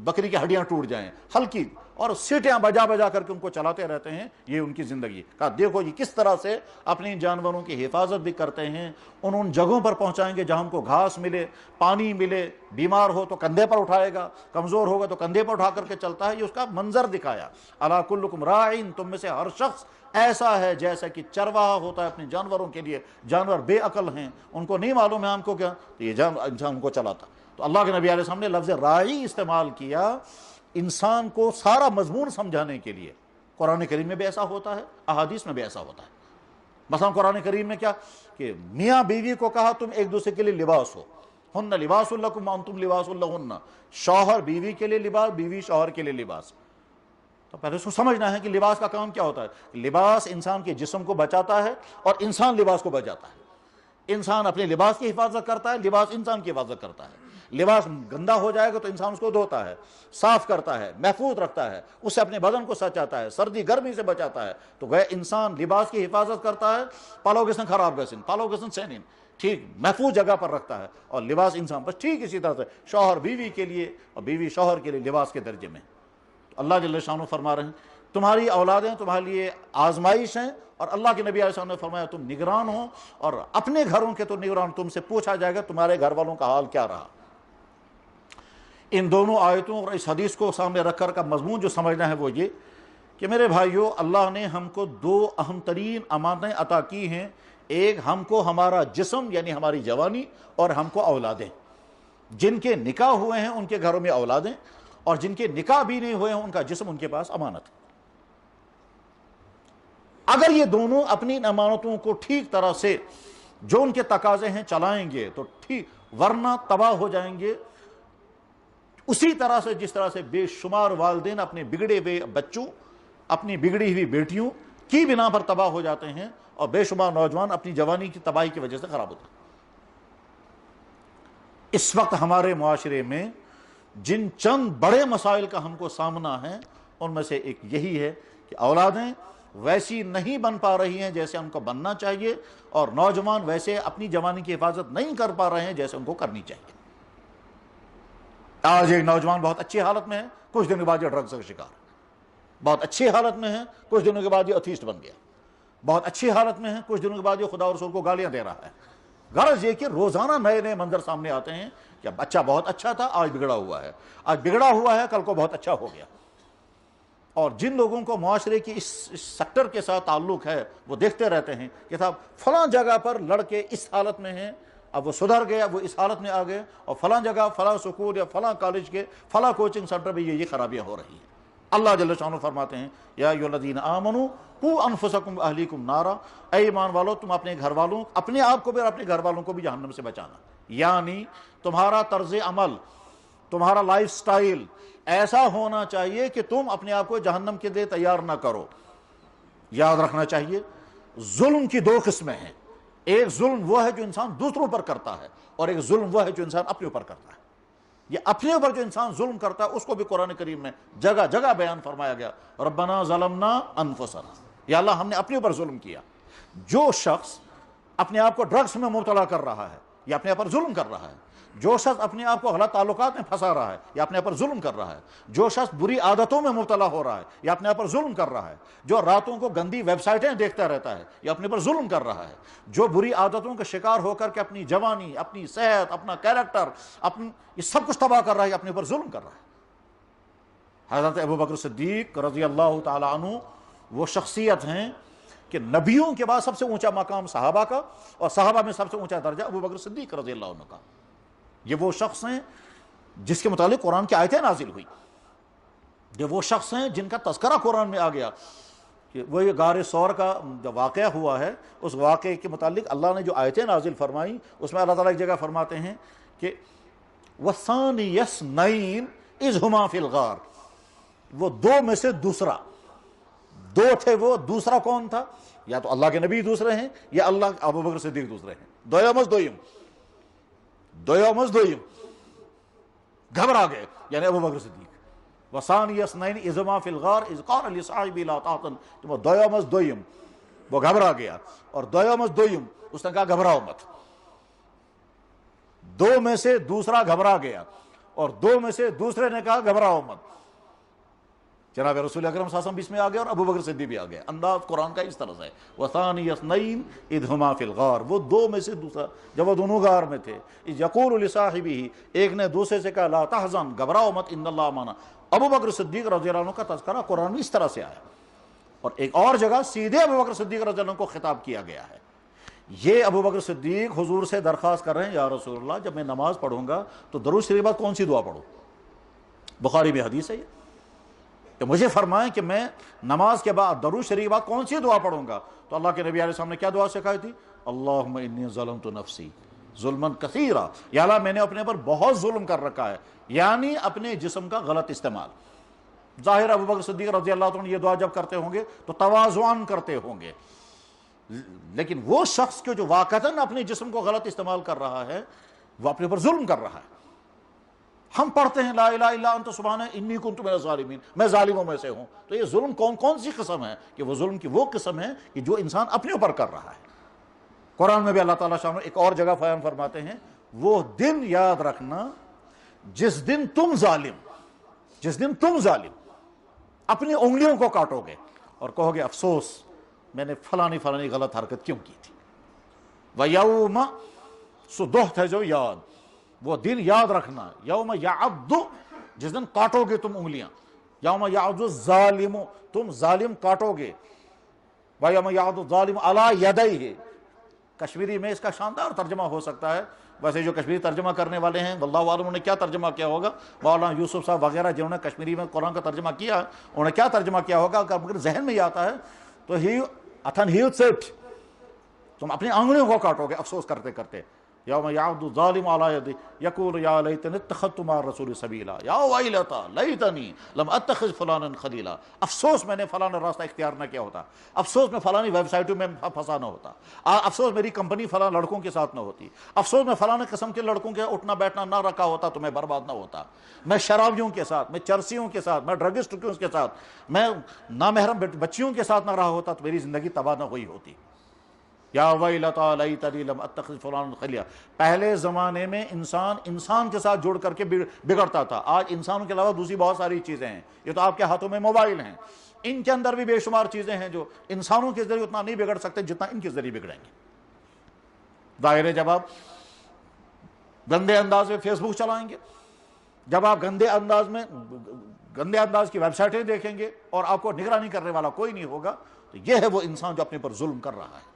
بکری کی ہڈیاں ٹوٹ جائیں, ہلکی, اور سیٹیاں بجا بجا کر کے ان کو چلاتے رہتے ہیں. یہ ان کی زندگی کا دیکھو یہ کس طرح سے اپنی جانوروں کی حفاظت بھی کرتے ہیں. ان جگہوں پر پہنچائیں گے جہاں ان کو گھاس ملے, پانی ملے, بیمار ہو تو کندھے پر اٹھائے گا, کمزور ہوگا تو کندھے پر اٹھا کر کے چلتا ہے. یہ اس کا منظر دکھایا. الا کلکم راعٍ, تم میں سے ہر شخص ایسا ہے جیسا کہ چرواہا ہوتا ہے اپنے جانوروں کے لیے. جانور بے عقل ہیں, ان کو نہیں معلوم ہے ہم کو کیا, تو یہ انسان کو چلاتا. تو اللہ کے نبی علیہ السلام نے لفظ راعی استعمال کیا انسان کو سارا مضمون سمجھانے کے لیے. قرآن کریم میں بھی ایسا ہوتا ہے, احادیث میں بھی ایسا ہوتا ہے. مثلا قرآن کریم میں کیا کہ میاں بیوی کو کہا تم ایک دوسرے کے لیے لباس ہو, ہن لباس لکم وانتم لباس لہن. شوہر بیوی کے لیے لباس, بیوی شوہر کے لیے لباس. تو پہلے اس کو سمجھنا ہے کہ لباس کا کام کیا ہوتا ہے. لباس انسان کے جسم کو بچاتا ہے, اور انسان لباس کو بچاتا ہے. انسان اپنے لباس کی حفاظت کرتا ہے, لباس انسان کی حفاظت کرتا ہے. لباس گندا ہو جائے گا تو انسان اس کو دھوتا ہے, صاف کرتا ہے, محفوظ رکھتا ہے, اس سے اپنے بدن کو سچاتا ہے, سردی گرمی سے بچاتا ہے. تو گویا انسان لباس کی حفاظت کرتا ہے, پالو گسن خراب گسن, پالو گسن سینن, ٹھیک محفوظ جگہ پر رکھتا ہے. اور لباس انسان بس ٹھیک اسی طرح سے شوہر بیوی کے لیے اور بیوی شوہر کے لیے لباس کے درجے میں. تو اللہ جل شانہ فرما رہے ہیں تمہاری اولادیں تمہارے لیے آزمائش ہیں, اور اللہ کے نبی علیہ السلام نے فرمایا تم نگران ہو, اور اپنے گھروں کے تو نگران, تم سے پوچھا جائے گا تمہارے گھر والوں کا حال کیا رہا. ان دونوں آیتوں اور اس حدیث کو سامنے رکھ کر کا مضمون جو سمجھنا ہے وہ یہ کہ میرے بھائیو, اللہ نے ہم کو 2 اہم ترین امانتیں عطا کی ہیں. ایک ہم کو ہمارا جسم یعنی ہماری جوانی, اور ہم کو اولادیں. جن کے نکاح ہوئے ہیں ان کے گھروں میں اولادیں, اور جن کے نکاح بھی نہیں ہوئے ہیں ان کا جسم ان کے پاس امانت. اگر یہ دونوں اپنی امانتوں کو ٹھیک طرح سے جو ان کے تقاضے ہیں چلائیں گے تو ٹھیک, ورنہ تباہ ہو جائیں گے. اسی طرح سے جس طرح سے بے شمار والدین اپنے بگڑے ہوئے بچوں، اپنی بگڑی ہوئی بیٹیوں کی بنا پر تباہ ہو جاتے ہیں، اور بے شمار نوجوان اپنی جوانی کی تباہی کی وجہ سے خراب ہوتے ہیں۔ اس وقت ہمارے معاشرے میں جن چند بڑے مسائل کا ہم کو سامنا ہے، ان میں سے ایک یہی ہے کہ اولادیں ویسی نہیں بن پا رہی ہیں جیسے ان کو بننا چاہیے، اور نوجوان ویسے اپنی جوانی کی حفاظت نہیں کر پا رہے ہیں جیسے ان کو کرنی چاہیے۔ آج ایک نوجوان بہت اچھی حالت میں ہے، کچھ دنوں کے بعد یہ ڈرگز کا شکار ہے، بہت اچھی حالت میں ہے، کچھ دنوں کے بعد یہ ایتھیسٹ بن گیا، بہت اچھی حالت میں ہے، کچھ دنوں کے بعد یہ خدا اور رسول کو گالیاں دے رہا ہے۔ غرض یہ کہ روزانہ نئے نئے منظر سامنے آتے ہیں کہ بچہ بہت اچھا تھا، آج بگڑا ہوا ہے، آج بگڑا ہوا ہے، کل کو بہت اچھا ہو گیا۔ اور جن لوگوں کو معاشرے کی اس سیکٹر کے ساتھ تعلق ہے وہ دیکھتے رہتے ہیں کہ صاحب فلاں جگہ پر لڑکے اس حالت میں ہیں، اب وہ سدھر گئے، اب وہ اس حالت میں آ گئے، اور فلاں جگہ فلاں سکول یا فلاں کالج کے فلاں کوچنگ سینٹر میں یہ خرابیاں ہو رہی ہیں۔ اللہ جل شانہ فرماتے ہیں یا ایھا الذین آمنوا قوا انفسکم واہلیکم نارا، اے ایمان والو تم اپنے گھر والوں، اپنے آپ کو بھی اور اپنے گھر والوں کو بھی جہنم سے بچانا۔ یعنی تمہارا طرز عمل، تمہارا لائف سٹائل ایسا ہونا چاہیے کہ تم اپنے آپ کو جہنم کے لیے تیار نہ کرو۔ یاد رکھنا چاہیے ظلم کی دو قسمیں ہیں، ایک ظلم وہ ہے جو انسان دوسروں پر کرتا ہے، اور ایک ظلم وہ ہے جو انسان اپنے اوپر کرتا ہے۔ یہ اپنے اوپر جو انسان ظلم کرتا ہے اس کو بھی قرآن کریم میں جگہ جگہ بیان فرمایا گیا، ربنا ظلمنا انفسنا، یا اللہ ہم نے اپنے اوپر ظلم کیا۔ جو شخص اپنے آپ کو ڈرگس میں مبتلا کر رہا ہے یا اپنے آپ پر ظلم کر رہا ہے، جو شخص اپنے آپ کو غلط تعلقات میں پھنسا رہا ہے یا اپنے آپ پر ظلم کر رہا ہے، جو شخص بری عادتوں میں مبتلا ہو رہا ہے یا اپنے آپ پر ظلم کر رہا ہے، جو راتوں کو گندی ویب سائٹیں دیکھتا رہتا ہے یا اپنے پر ظلم کر رہا ہے، جو بری عادتوں کا شکار ہو کر کے اپنی جوانی، اپنی صحت، اپنا کیریکٹر، یہ سب کچھ تباہ کر رہا ہے یا اپنے پر ظلم کر رہا ہے۔ حضرت ابوبکر صدیق رضی اللہ تعالی عنہ وہ شخصیت ہیں کہ نبیوں کے بعد سب سے اونچا مقام صحابہ کا، اور صحابہ میں سب سے اونچا درجہ ابوبکر صدیق رضی اللہ عنہ کا۔ یہ وہ شخص ہیں جس کے متعلق قرآن کی آیتیں نازل ہوئی، یہ وہ شخص ہیں جن کا تذکرہ قرآن میں آ گیا، کہ وہ یہ غار ثور کا جو واقعہ ہوا ہے اس واقعے کے متعلق اللہ نے جو آیتیں نازل فرمائیں اس میں اللہ تعالیٰ ایک جگہ فرماتے ہیں کہ وَالثَّانِيَ اثْنَيْنِ إِذْ هُمَا فِي الْغَارِ، وہ دو میں سے دوسرا، دو تھے وہ، دوسرا کون تھا؟ یا تو اللہ کے نبی دوسرے ہیں یا اللہ ابوبکر صدیق دوسرے ہیں، دویمز دویم، دویمز دویم، گھبرا گئے یعنی ابوبکر صدیق۔ وَالثَّانِيَ اثْنَيْنِ إِذْ هُمَا فِي الْغَارِ إِذْ قَالَ لِصَاحِبِهِ لَا تَحْزَنْ، تو وہ دویمز دویم، وہ گھبرا گیا، اور دویمز دویم اس نے کہا گھبراؤ مت۔ دو میں سے دوسرا گھبرا گیا اور دو میں سے دوسرے نے کہا گھبراؤ مت۔ جناب رسول اکرم صلی اللہ علیہ وسلم بھی اس میں آ گیا اور ابوبکر صدیق بھی آ گیا۔ انداز قرآن کا اس طرح سے ہے، وَثَانِيَ اثْنَيْنِ إِذْ هُمَا فِي الْغَارِ، وہ دو میں سے دوسرا، جب وہ دونوں غار میں تھے، إِذْ يَقُولُ لِصَاحِبِهِ، ایک نے دوسرے سے کہا لا تحزن، گھبراؤ مت، إِنَّ اللَّهَ مَعَنَا۔ ابوبکر صدیق رضی اللہ عنہ کا تذکرہ قرآن میں اس طرح سے آیا، اور ایک اور جگہ سیدھے ابوبکر صدیق رضی اللہ عنہ کو خطاب کیا گیا ہے۔ یہ ابوبکر صدیق حضور سے درخواست کر رہے ہیں یا رسول اللہ جب میں نماز پڑھوں گا تو درود شریف کے بعد کون سی دعا پڑھوں؟ بخاری میں حدیث ہے یہ کہ مجھے فرمائیں کہ میں نماز کے بعد درود شریف کے بعد کون سی دعا پڑھوں گا؟ تو اللہ کے نبی علیہ السلام نے کیا دعا سکھائی تھی؟ اللہم انی ظلمت نفسی ظلما کثیرا، یا اللہ میں نے اپنے پر بہت ظلم کر رکھا ہے، یعنی اپنے جسم کا غلط استعمال۔ ظاہر ابوبکر صدیق رضی اللہ عنہ یہ دعا جب کرتے ہوں گے تو تواضعاً کرتے ہوں گے، لیکن وہ شخص جو واقعتاً اپنے جسم کو غلط استعمال کر رہا ہے وہ اپنے پر ظلم کر رہا ہے۔ ہم پڑھتے ہیں لا الہ الا انت سبحانک انی کنت من الظالمین، میں ظالموں میں سے ہوں، تو یہ ظلم کون سی قسم ہے؟ کہ وہ ظلم کی وہ قسم ہے کہ جو انسان اپنے اوپر کر رہا ہے۔ قرآن میں بھی اللہ تعالیٰ شاہ ایک اور جگہ بیان فرماتے ہیں، وہ دن یاد رکھنا جس دن تم ظالم اپنی انگلیوں کو کاٹو گے اور کہو گے افسوس میں نے فلانی غلط حرکت کیوں کی تھی۔ وَيَوْمَ صُدُحْتَ ہے جو یاد، وہ دن یاد رکھنا، یوم یعض، جس دن کاٹو گے تم انگلیاں، یوم یعض الظالم، تم ظالم کاٹو گے، وَيَوْمَ يَعْضُ الظَّالِمُ عَلَىٰ يَدَيْهِ۔ کشمیری میں اس کا شاندار ترجمہ ہو سکتا ہے، ویسے جو کشمیری ترجمہ کرنے والے ہیں واللہ عالم انہوں نے کیا ترجمہ کیا ہوگا، مولانا یوسف صاحب وغیرہ جنہوں نے کشمیری میں قرآن کا ترجمہ کیا انہوں نے کیا ترجمہ کیا ہوگا، اگر ذہن میں یہ آتا ہے تو ہی اتھن ہی سیٹ، تم اپنی آنگلیوں کو کاٹو گے افسوس کرتے کرتے، یوم یعض الظالم علی یدیہ یقول یا لیتنی اتخذت مع الرسول سبیلا یا ویلتی لیتنی لم اتخذ فلانا خلیلا، افسوس میں نے فلانا راستہ اختیار نہ کیا ہوتا، افسوس میں فلانی ویب سائٹوں میں پھنسا نہ ہوتا، افسوس میری کمپنی فلاں لڑکوں کے ساتھ نہ ہوتی، افسوس میں فلاں قسم کے لڑکوں کے اٹھنا بیٹھنا نہ رکھا ہوتا تو میں برباد نہ ہوتا، میں شرابیوں کے ساتھ، میں چرسیوں کے ساتھ، میں ڈرگسٹ کے ساتھ، میں نامحرم بچیوں کے ساتھ نہ رہا ہوتا تو میری زندگی تباہ نہ ہوئی ہوتی۔ یا ویلتی لیتنی لم اتخذ فلانا خلیلا۔ پہلے زمانے میں انسان کے ساتھ جڑ کر کے بگڑتا تھا، آج انسانوں کے علاوہ دوسری بہت ساری چیزیں ہیں، یہ تو آپ کے ہاتھوں میں موبائل ہیں، ان کے اندر بھی بے شمار چیزیں ہیں جو انسانوں کے ذریعے اتنا نہیں بگڑ سکتے جتنا ان کے ذریعے بگڑیں گے۔ ظاہر ہے جب آپ گندے انداز میں فیس بک چلائیں گے، جب آپ گندے انداز کی ویب سائٹیں دیکھیں گے اور آپ کو نگرانی کرنے والا کوئی نہیں ہوگا، تو یہ ہے وہ انسان جو اپنے پر ظلم کر رہا ہے۔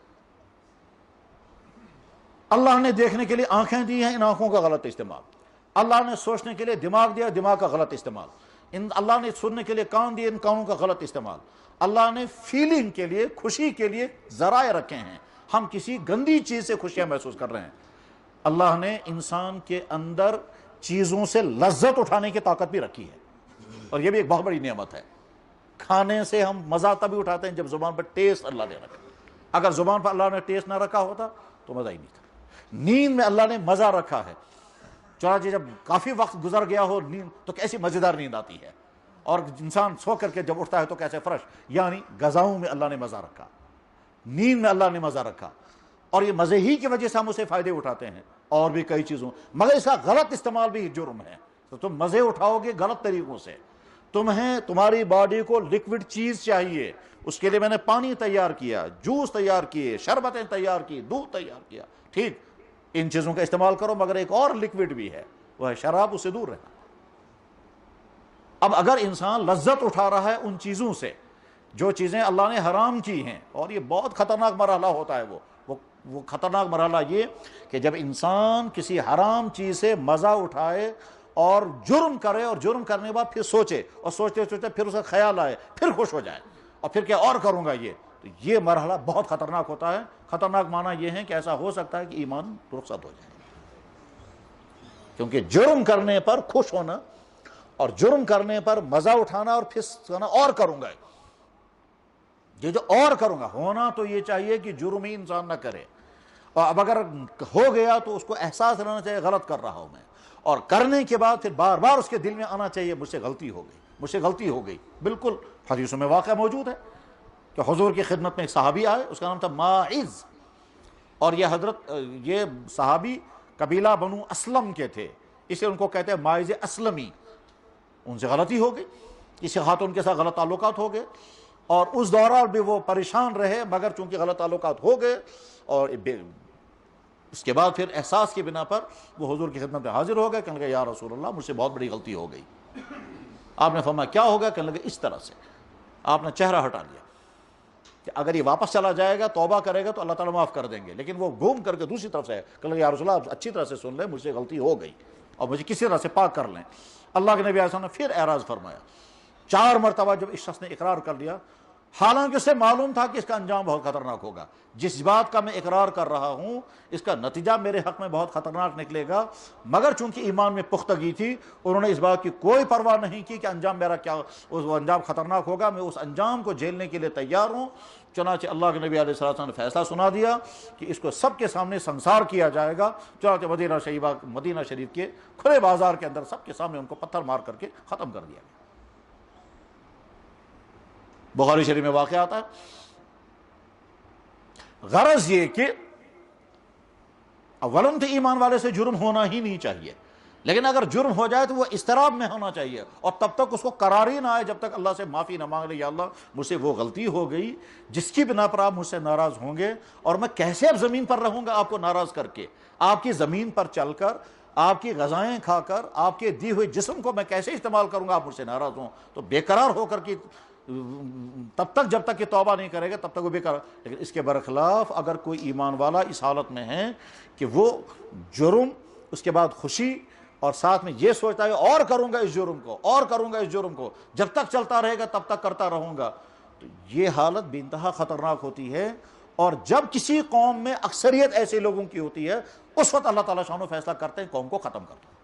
اللہ نے دیکھنے کے لیے آنکھیں دی ہیں، ان آنکھوں کا غلط استعمال، اللہ نے سوچنے کے لیے دماغ دیا، دماغ کا غلط استعمال، اللہ نے سننے کے لیے کان دیے، ان کانوں کا غلط استعمال، اللہ نے فیلنگ کے لیے، خوشی کے لیے ذرائع رکھے ہیں، ہم کسی گندی چیز سے خوشیاں محسوس کر رہے ہیں۔ اللہ نے انسان کے اندر چیزوں سے لذت اٹھانے کی طاقت بھی رکھی ہے، اور یہ بھی ایک بہت بڑی نعمت ہے۔ کھانے سے ہم مزہ تبھی اٹھاتے ہیں جب زبان پر ٹیسٹ اللہ نے رکھا، اگر زبان پر اللہ نے ٹیسٹ نہ رکھا ہوتا تو مزہ ہی نہیں تھا۔ نیند میں اللہ نے مزہ رکھا ہے، چنانچہ جب کافی وقت گزر گیا ہو نیند تو کیسی مزیدار نیند آتی ہے، اور انسان سو کر کے جب اٹھتا ہے تو کیسے فرش، یعنی غذاؤں میں اللہ نے مزہ رکھا، نیند میں اللہ نے مزہ رکھا، اور یہ مزے ہی کی وجہ سے ہم اسے فائدے اٹھاتے ہیں، اور بھی کئی چیزوں، مگر اس کا غلط استعمال بھی جرم ہے۔ تو تم مزے اٹھاؤ گے غلط طریقوں سے، تمہاری باڈی کو لکوڈ چیز چاہیے، اس کے لیے میں نے پانی تیار کیا، جوس تیار کیے، شربتیں تیار کی، دودھ تیار کیا، ٹھیک، ان چیزوں کا استعمال کرو، مگر ایک اور لکوڈ بھی ہے، وہ ہے شراب، اس سے دور رہنا۔ اب اگر انسان لذت اٹھا رہا ہے ان چیزوں سے جو چیزیں اللہ نے حرام کی ہیں، اور یہ بہت خطرناک مرحلہ ہوتا ہے، وہ خطرناک مرحلہ یہ کہ جب انسان کسی حرام چیز سے مزہ اٹھائے اور جرم کرے، اور جرم کرنے کے بعد پھر سوچے، اور سوچتے سوچتے پھر اسے خیال آئے، پھر خوش ہو جائے، اور پھر کیا اور کروں گا، تو یہ مرحلہ بہت خطرناک ہوتا ہے۔ خطرناک معنی یہ ہے کہ ایسا ہو سکتا ہے کہ ایمان رخصت ہو جائے، کیونکہ جرم کرنے پر خوش ہونا اور جرم کرنے پر مزہ اٹھانا اور پھر کہنا اور کروں گا، یہ جو اور کروں گا، ہونا تو یہ چاہیے کہ جرم ہی انسان نہ کرے، اور اب اگر ہو گیا تو اس کو احساس رہنا چاہیے غلط کر رہا ہوں میں، اور کرنے کے بعد پھر بار بار اس کے دل میں آنا چاہیے مجھ سے غلطی ہو گئی، مجھ سے غلطی ہو گئی۔ بالکل حدیثوں میں واقعہ موجود ہے کہ حضور کی خدمت میں ایک صحابی آئے، اس کا نام تھا ماعز، اور یہ صحابی قبیلہ بنو اسلم کے تھے، اسے ان کو کہتے ہیں ماعز اسلمی۔ ان سے غلطی ہو گئی، کسی خاتون کے ساتھ غلط تعلقات ہو گئے، اور اس دوران بھی وہ پریشان رہے، مگر چونکہ غلط تعلقات ہو گئے، اور اس کے بعد پھر احساس کی بنا پر وہ حضور کی خدمت میں حاضر ہو گئے، کہنے لگے یا رسول اللہ مجھ سے بہت بڑی غلطی ہو گئی۔ آپ نے فرمایا کیا ہوگا؟ کہنے لگے اس طرح سے، آپ نے چہرہ ہٹا لیا کہ اگر یہ واپس چلا جائے گا، توبہ کرے گا تو اللہ تعالیٰ معاف کر دیں گے، لیکن وہ گھوم کر کے دوسری طرف سے کہنے لگے یا رسول اللہ آپ اچھی طرح سے سن لیں، مجھ سے غلطی ہو گئی اور مجھے کسی طرح سے پاک کر لیں۔ اللہ کے نبی علیہ السلام نے پھر اعراض فرمایا، 4 مرتبہ جب اس شخص نے اقرار کر لیا، حالانکہ اسے معلوم تھا کہ اس کا انجام بہت خطرناک ہوگا، جس بات کا میں اقرار کر رہا ہوں اس کا نتیجہ میرے حق میں بہت خطرناک نکلے گا، مگر چونکہ ایمان میں پختگی تھی انہوں نے اس بات کی کوئی پرواہ نہیں کی کہ انجام میرا کیا، وہ انجام خطرناک ہوگا، میں اس انجام کو جھیلنے کے لیے تیار ہوں۔ چنانچہ اللہ کے نبی علیہ السلام نے فیصلہ سنا دیا کہ اس کو سب کے سامنے سنسار کیا جائے گا۔ چنانچہ مدینہ شریف کے کھلے بازار کے اندر سب کے سامنے ان کو پتھر مار کر کے ختم کر دیا گیا۔ بخاری شریف میں واقعہ آتا ہے۔ غرض یہ کہ اولن تو ایمان والے سے جرم ہونا ہی نہیں چاہیے، لیکن اگر جرم ہو جائے تو وہ اضطراب میں ہونا چاہیے، اور تب تک اس کو قرار ہی نہ آئے جب تک اللہ سے معافی نہ مانگ لے، یا اللہ مجھ سے وہ غلطی ہو گئی جس کی بنا پر آپ مجھ سے ناراض ہوں گے، اور میں کیسے اب زمین پر رہوں گا آپ کو ناراض کر کے، آپ کی زمین پر چل کر، آپ کی غذائیں کھا کر، آپ کے دی ہوئے جسم کو میں کیسے استعمال کروں گا آپ مجھ سے ناراض ہوں، تو بے قرار ہو کر کے تب تک جب تک کہ توبہ نہیں کرے گا تب تک وہ بے قرار۔ لیکن اس کے برخلاف اگر کوئی ایمان والا اس حالت میں ہے کہ وہ جرم، اس کے بعد خوشی، اور ساتھ میں یہ سوچتا ہے اور کروں گا اس جرم کو، اور کروں گا اس جرم کو، جب تک چلتا رہے گا تب تک کرتا رہوں گا، تو یہ حالت بے انتہا خطرناک ہوتی ہے، اور جب کسی قوم میں اکثریت ایسے لوگوں کی ہوتی ہے اس وقت اللہ تعالیٰ شان و فیصلہ کرتے ہیں قوم کو ختم کرتے ہیں.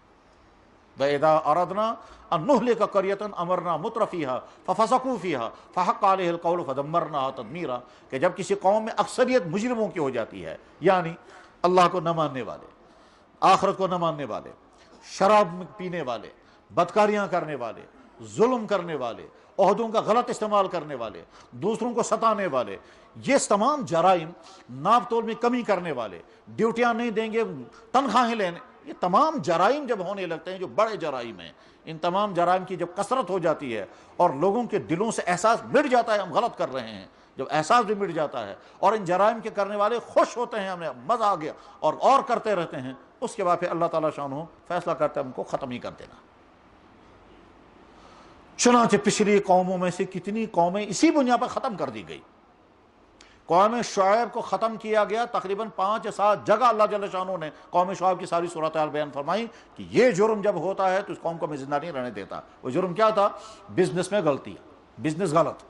وَإِذَا أَرَدْنَا أَن نُهْلِكَ قَرْيَةً أَمَرْنَا مُتْرَ فِيهَا فَفَسَقُوا فِيهَا فَحَقَّ عَلَيْهِ الْقَوْلُ فَدَمَّرْنَاهَا تَدْمِيرًا کہ جب کسی قوم میں اکثریت مجرموں کی ہو جاتی ہے، یعنی اللہ کو نہ ماننے والے، آخرت کو نہ ماننے والے، شراب پینے والے، بدکاریاں کرنے والے، ظلم کرنے والے، عہدوں کا غلط استعمال کرنے والے، دوسروں کو ستانے والے، یہ تمام جرائم، ناپ تول میں کمی کرنے والے، ڈیوٹیاں نہیں دیں گے تنخواہیں لینے، یہ تمام جرائم جب ہونے لگتے ہیں جو بڑے جرائم ہیں، ان تمام جرائم کی جب کثرت ہو جاتی ہے اور لوگوں کے دلوں سے احساس مٹ جاتا ہے ہم غلط کر رہے ہیں، جب احساس بھی مٹ جاتا ہے اور ان جرائم کے کرنے والے خوش ہوتے ہیں ہمیں مزہ آ گیا اور کرتے رہتے ہیں، اس کے بعد پھر اللہ تعالیٰ شانہ فیصلہ کرتا ہے ہم کو ختم ہی کر دینا. چنانچہ پچھلی قوموں میں سے کتنی قومیں اسی بنیاد پر ختم کر دی گئی. قوم شعیب کو ختم کیا گیا، تقریباً 5 یا 7 جگہ اللہ جل شانہ نے قوم شعیب کی ساری صورتحال بیان فرمائی کہ یہ جرم جب ہوتا ہے تو اس قوم کو میں زندہ نہیں رہنے دیتا. وہ جرم کیا تھا؟ بزنس میں غلطی، بزنس غلط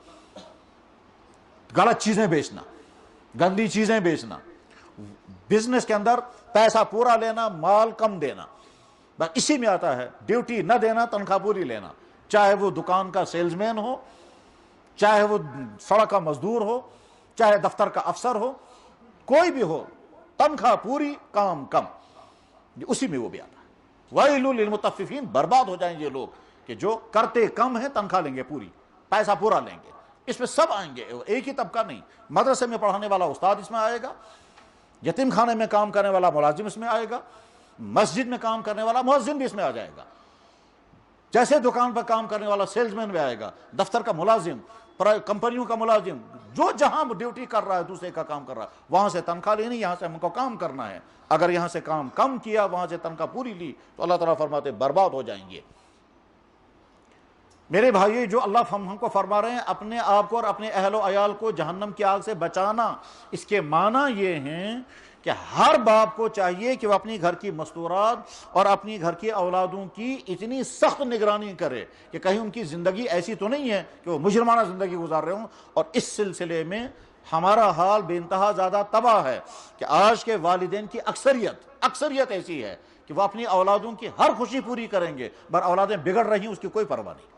چیزیں بیچنا، گندی چیزیں بیچنا، بزنس کے اندر پیسہ پورا لینا، مال کم دینا، بس اسی میں آتا ہے. ڈیوٹی نہ دینا، تنخواہ پوری لینا، چاہے وہ دکان کا سیلز مین ہو، چاہے وہ سڑک کا مزدور ہو، چاہے دفتر کا افسر ہو، کوئی بھی ہو، تنخواہ پوری کام کم، اسی میں وہ بھی آتا ہے. وَيْلٌ لِلْمُطَفِّفِينَ برباد ہو جائیں یہ لوگ کہ جو کرتے کم ہیں تنخواہ لیں گے پوری، پیسہ پورا لیں گے. اس میں سب آئیں گے، ایک ہی طبقہ نہیں. مدرسے میں پڑھانے والا استاد اس میں آئے گا، یتیم خانے میں کام کرنے والا ملازم اس میں آئے گا، مسجد میں کام کرنے والا مؤذن بھی اس میں آ جائے گا، جیسے دکان پر کام کرنے والا سیلز مین بھی آئے گا، دفتر کا ملازم، کمپنیوں کا ملازم، جو جہاں ڈیوٹی کر رہا ہے دوسرے کا کام کر رہا ہے، وہاں سے تنخواہ لینی، یہاں سے ہم کو کام کرنا ہے. اگر یہاں سے کام کم کیا، وہاں سے تنخواہ پوری لی تو اللہ تعالیٰ فرماتے برباد ہو جائیں گے. میرے بھائی، جو اللہ ہم کو فرما رہے ہیں اپنے آپ کو اور اپنے اہل و عیال کو جہنم کی آگ سے بچانا، اس کے معنی یہ ہیں کہ ہر باپ کو چاہیے کہ وہ اپنی گھر کی مستورات اور اپنی گھر کی اولادوں کی اتنی سخت نگرانی کرے کہ کہیں ان کی زندگی ایسی تو نہیں ہے کہ وہ مجرمانہ زندگی گزار رہے ہوں. اور اس سلسلے میں ہمارا حال بے انتہا زیادہ تباہ ہے کہ آج کے والدین کی اکثریت ایسی ہے کہ وہ اپنی اولادوں کی ہر خوشی پوری کریں گے، پر اولادیں بگڑ رہی ہیں اس کی کوئی پرواہ نہیں.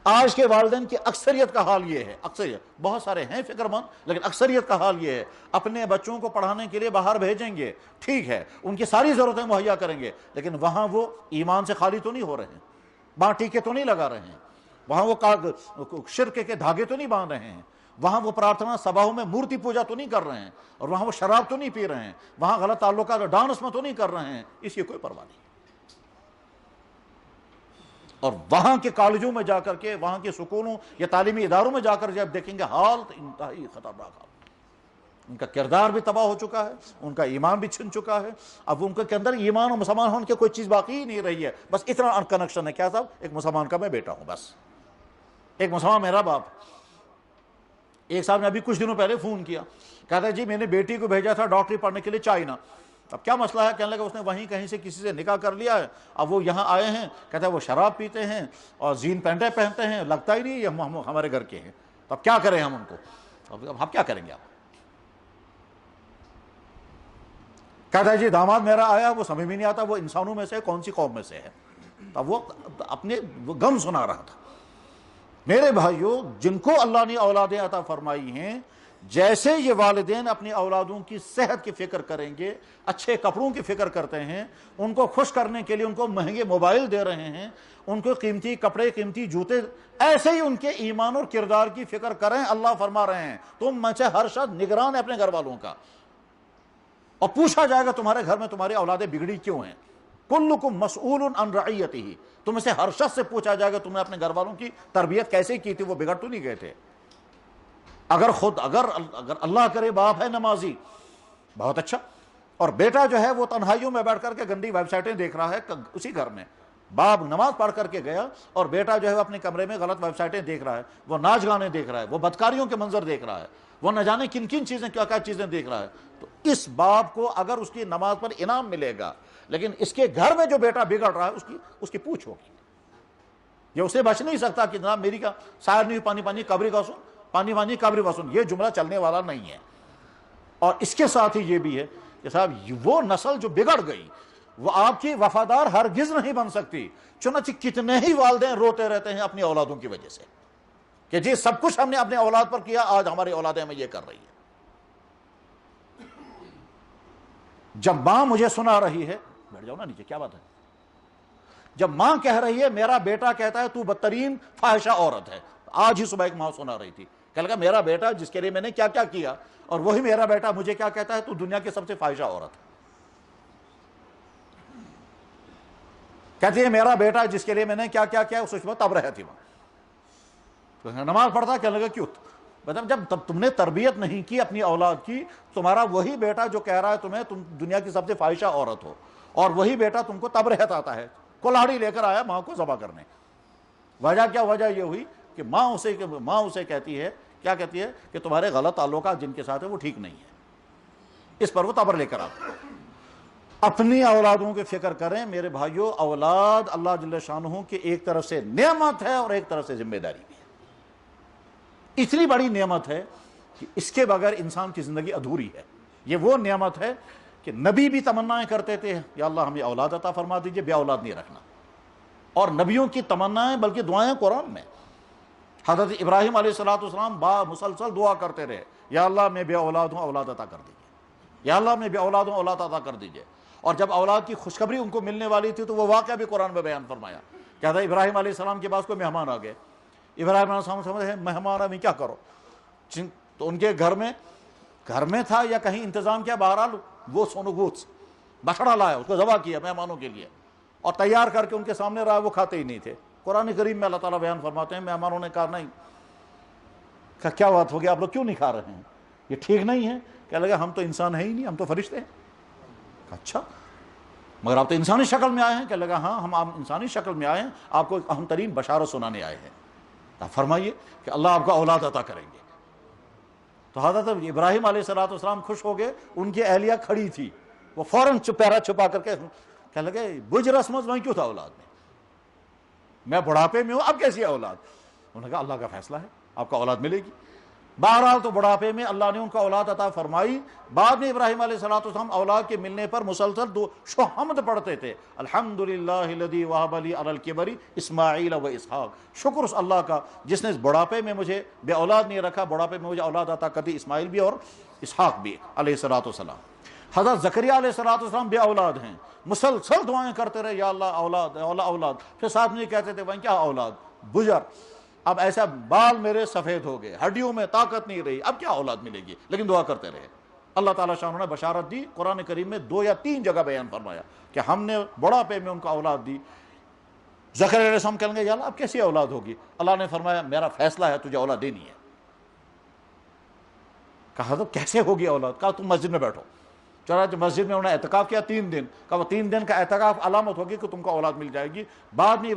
آج کے والدین کی اکثریت کا حال یہ ہے، اکثریت، بہت سارے ہیں فکر مند لیکن اکثریت کا حال یہ ہے، اپنے بچوں کو پڑھانے کے لیے باہر بھیجیں گے، ٹھیک ہے، ان کی ساری ضرورتیں مہیا کریں گے، لیکن وہاں وہ ایمان سے خالی تو نہیں ہو رہے ہیں، وہاں ٹیکے تو نہیں لگا رہے ہیں، وہاں وہ شرک کے دھاگے تو نہیں باندھ رہے ہیں، وہاں وہ پرارتھنا سبھاؤں میں مورتی پوجا تو نہیں کر رہے ہیں، اور وہاں وہ شراب تو نہیں پی رہے ہیں، وہاں غلط تعلقات ڈانس میں تو نہیں کر رہے ہیں، اس کی کوئی پرواہ نہیں. اور وہاں کے کالجوں میں جا کر کے، وہاں کے سکولوں یا تعلیمی اداروں میں جا کر جب دیکھیں گے حال تو انتہائی خطرناک حال. ان کا کردار بھی تباہ ہو چکا ہے، ان کا ایمان بھی چھن چکا ہے. اب ان کے اندر ایمان اور مسلمان ہونے کی کوئی چیز باقی ہی نہیں رہی ہے، بس اتنا کنیکشن ہے. کیا صاحب؟ ایک مسلمان کا میں بیٹا ہوں، بس ایک مسلمان میرا باپ. ایک صاحب نے ابھی کچھ دنوں پہلے فون کیا، کہتا ہے جی میں نے بیٹی کو بھیجا تھا ڈاکٹری پڑھنے کے لیے چائنا. اب کیا مسئلہ ہے؟ کہنے لگا اس نے وہیں کہیں سے کسی سے نکاح کر لیا ہے، اب وہ یہاں آئے ہیں، کہتا ہے وہ شراب پیتے ہیں اور زین پینٹیں پہنتے ہیں، لگتا ہی نہیں یہ ہمارے گھر کے ہیں. اب کیا کریں ہم ان کو؟ اب ہم کیا کریں گے؟ آپ کہتا ہے جی داماد میرا آیا، وہ سمجھ میں نہیں آتا وہ انسانوں میں سے کون سی قوم میں سے ہے. اب وہ اپنے غم سنا رہا تھا. میرے بھائیوں، جن کو اللہ نے اولادیں عطا فرمائی ہیں، جیسے یہ والدین اپنی اولادوں کی صحت کی فکر کریں گے، اچھے کپڑوں کی فکر کرتے ہیں، ان کو خوش کرنے کے لیے ان کو مہنگے موبائل دے رہے ہیں، ان کو قیمتی کپڑے، قیمتی جوتے، ایسے ہی ان کے ایمان اور کردار کی فکر کریں. اللہ فرما رہے ہیں تم میں سے ہر شخص نگران ہے اپنے گھر والوں کا، اور پوچھا جائے گا تمہارے گھر میں تمہاری اولادیں بگڑی کیوں ہیں. کلکم مسئول عن رعیتہ، تم میں سے ہر شخص سے پوچھا جائے گا تم نے اپنے گھر والوں کی تربیت کیسے کی تھی، وہ بگڑ تو نہیں گئے تھے. اگر اللہ کرے باپ ہے نمازی، بہت اچھا، اور بیٹا جو ہے وہ تنہائیوں میں بیٹھ کر کے گندی ویب سائٹیں دیکھ رہا ہے اسی گھر میں، باپ نماز پڑھ کر کے گیا اور بیٹا جو ہے وہ اپنے کمرے میں غلط ویب سائٹیں دیکھ رہا ہے، وہ ناچ گانے دیکھ رہا ہے، وہ بدکاریوں کے منظر دیکھ رہا ہے، وہ نہ جانے کن کن چیزیں، کیا کیا چیزیں دیکھ رہا ہے. تو اس باپ کو اگر اس کی نماز پر انعام ملے گا، لیکن اس کے گھر میں جو بیٹا بگڑ رہا ہے اس کی پوچھ ہوگی. یہ اسے بچ نہیں سکتا کہ جناب میری کا شاید نہیں پانی قبری کا سو پانی وانی قبر وسن، یہ جملہ چلنے والا نہیں ہے۔ اور اس کے ساتھ ہی یہ بھی ہے کہ صاحب وہ نسل جو بگڑ گئی وہ آپ کی وفادار ہرگز نہیں بن سکتی۔ چنانچہ کتنے ہی والدین روتے رہتے ہیں اپنی اولادوں کی وجہ سے کہ جی سب کچھ ہم نے اپنے اولاد پر کیا، آج ہماری اولادیں ہمیں یہ کر رہی ہے۔ جب ماں مجھے سنا رہی ہے، بیٹھ جاؤ نا نیچے، کیا بات ہے، جب ماں کہہ رہی ہے، میرا بیٹا کہتا ہے تو بدترین فاحشہ عورت ہے، آج ہی صبح ایک ماں سنا رہی تھی، کہنے لگا میرا بیٹا جس کے لیے میں نے کیا کیا کیا، اور وہی میرا بیٹا مجھے کیا کہتا ہے، تو دنیا کی سب سے فاحشہ عورت ہے۔ کہتی ہے میرا بیٹا جس کے لیے میں نے کیا کیا کیا، اس وقت تب رہتی وہاں نماز پڑھتا، کہنے لگا کیوں، مطلب جب تم نے تربیت نہیں کی اپنی اولاد کی، تمہارا وہی بیٹا جو کہہ رہا ہے تمہیں تم دنیا کی سب سے فاحشہ عورت ہو، اور وہی بیٹا تم کو تب رہت آتا ہے، کلاڑی لے کر آیا ماں کو ذبح کرنے۔ وجہ کیا، وجہ یہ ہوئی کہ ماں اسے کہتی ہے، کیا کہتی ہے کہ تمہارے غلط تعلقات جن کے ساتھ ہیں وہ ٹھیک نہیں ہے، اس پر وہ تبر لے کر آتا ہے۔ اپنی اولادوں کی فکر کریں میرے بھائیوں، اولاد اللہ جل شانہ کی ایک طرف سے نعمت ہے اور ایک طرف سے ذمہ داری بھی ہے۔ اتنی بڑی نعمت ہے کہ اس کے بغیر انسان کی زندگی ادھوری ہے۔ یہ وہ نعمت ہے کہ نبی بھی تمنائیں کرتے تھے، یا اللہ ہمیں اولاد عطا فرما دیجئے، بے اولاد نہیں رکھنا، اور نبیوں کی تمنائیں بلکہ دعائیں قرآن میں۔ حضرت ابراہیم علیہ السلام مسلسل دعا کرتے رہے، یا اللہ میں بے اولاد ہوں، اولاد عطا کر دیجئے، یا اللہ میں بے اولاد ہوں، اولاد عطا کر دیجئے۔ اور جب اولاد کی خوشخبری ان کو ملنے والی تھی تو وہ واقعہ بھی قرآن میں بیان فرمایا کہ حضرت ابراہیم علیہ السلام کے پاس کوئی مہمان آ گئے، ابراہیم علیہ السلام سمجھے مہمان ابھی کیا کرو، تو ان کے گھر میں تھا یا کہیں انتظام کیا، بہرحال وہ سونوگوتس بچڑا لایا، اس کو ذبح کیا مہمانوں کے لیے، اور تیار کر کے ان کے سامنے رہا، وہ کھاتے ہی نہیں تھے۔ قرآن کریم میں اللہ تعالیٰ بیان فرماتے ہیں مہمانوں نے کہا نہیں، کہ کیا بات ہوگی، آپ لوگ کیوں نہیں کھا رہے ہیں، یہ ٹھیک نہیں ہے، کہنے لگا ہم تو انسان ہیں ہی نہیں، ہم تو فرشتے ہیں۔ اچھا مگر آپ تو انسانی شکل میں آئے ہیں، کہنے لگا ہاں ہم انسانی شکل میں آئے ہیں، آپ کو ایک اہم ترین بشارت سنانے آئے ہیں، آپ فرمائیے کہ اللہ آپ کو اولاد عطا کریں گے۔ تو حضرت ابراہیم علیہ السلام خوش ہو گئے، ان کی اہلیہ کھڑی تھی، وہ فوراً چہرہ چھپا کر کے کہنے لگے بج رسمت میں کیوں تھا اولاد میں بڑھاپے میں ہوں، اب کیسی ہے اولاد؟ انہوں نے کہا اللہ کا فیصلہ ہے، آپ کو اولاد ملے گی۔ بہرحال تو بڑھاپے میں اللہ نے ان کو اولاد عطا فرمائی۔ بعد میں ابراہیم علیہ السلام اولاد کے ملنے پر مسلسل حمد پڑھتے تھے، الحمدللہ الذی وہب لی علی الکبر اسماعیل و اسحاق، شکر اس اللہ کا جس نے اس بڑھاپے میں مجھے بے اولاد نہیں رکھا، بڑھاپے میں مجھے اولاد عطا کر دی، اسماعیل بھی اور اسحاق بھی علیہ السلام۔ حضرت زکریا علیہ السلام بے اولاد ہیں، مسلسل دعائیں کرتے رہے، یا اللہ اولاد اولاد، پھر ساتھ میں کہتے تھے وہیں کیا اولاد، بجر، اب ایسا بال میرے سفید ہو گئے، ہڈیوں میں طاقت نہیں رہی، اب کیا اولاد ملے گی، لیکن دعا کرتے رہے۔ اللہ تعالیٰ شاہ نے بشارت دی، قرآن کریم میں 2 یا 3 جگہ بیان فرمایا کہ ہم نے بڑھاپے میں ان کو اولاد دی۔ زکریا علیہ السلام کہیں گے یا اللہ اب کیسی اولاد ہوگی، اللہ نے فرمایا میرا فیصلہ ہے تجھے اولاد دینی ہے۔ کہا تو کیسے ہوگی اولاد، کہا تم مسجد میں بیٹھو، چنانچہ مسجد میں انہوں نے اعتکاف کیا 3 دن، کہا وہ 3 دن کا اعتکاف علامت ہوگی کہ تم کو اولاد مل جائے گی۔ بعد میں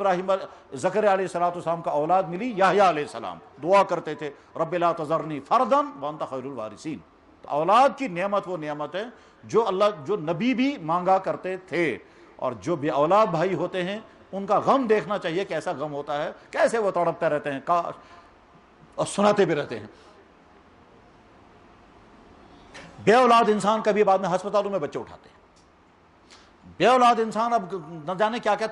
زکریا علیہ السلام کا اولاد ملی، یحییٰ علیہ السلام دعا کرتے تھے رب لا تذرنی فردا وانت خیر الوارثین۔ تو اولاد کی نعمت وہ نعمت ہے جو نبی بھی مانگا کرتے تھے، اور جو بے اولاد بھائی ہوتے ہیں ان کا غم دیکھنا چاہیے، کیسا غم ہوتا ہے، کیسے وہ تڑپتے رہتے ہیں اور سناتے بھی رہتے ہیں۔ بے اولاد انسان کبھی بعد میں ہسپتالوں میں بچے اٹھاتے ہیں، بے اولاد انسان اب نہ جانے کیا کیا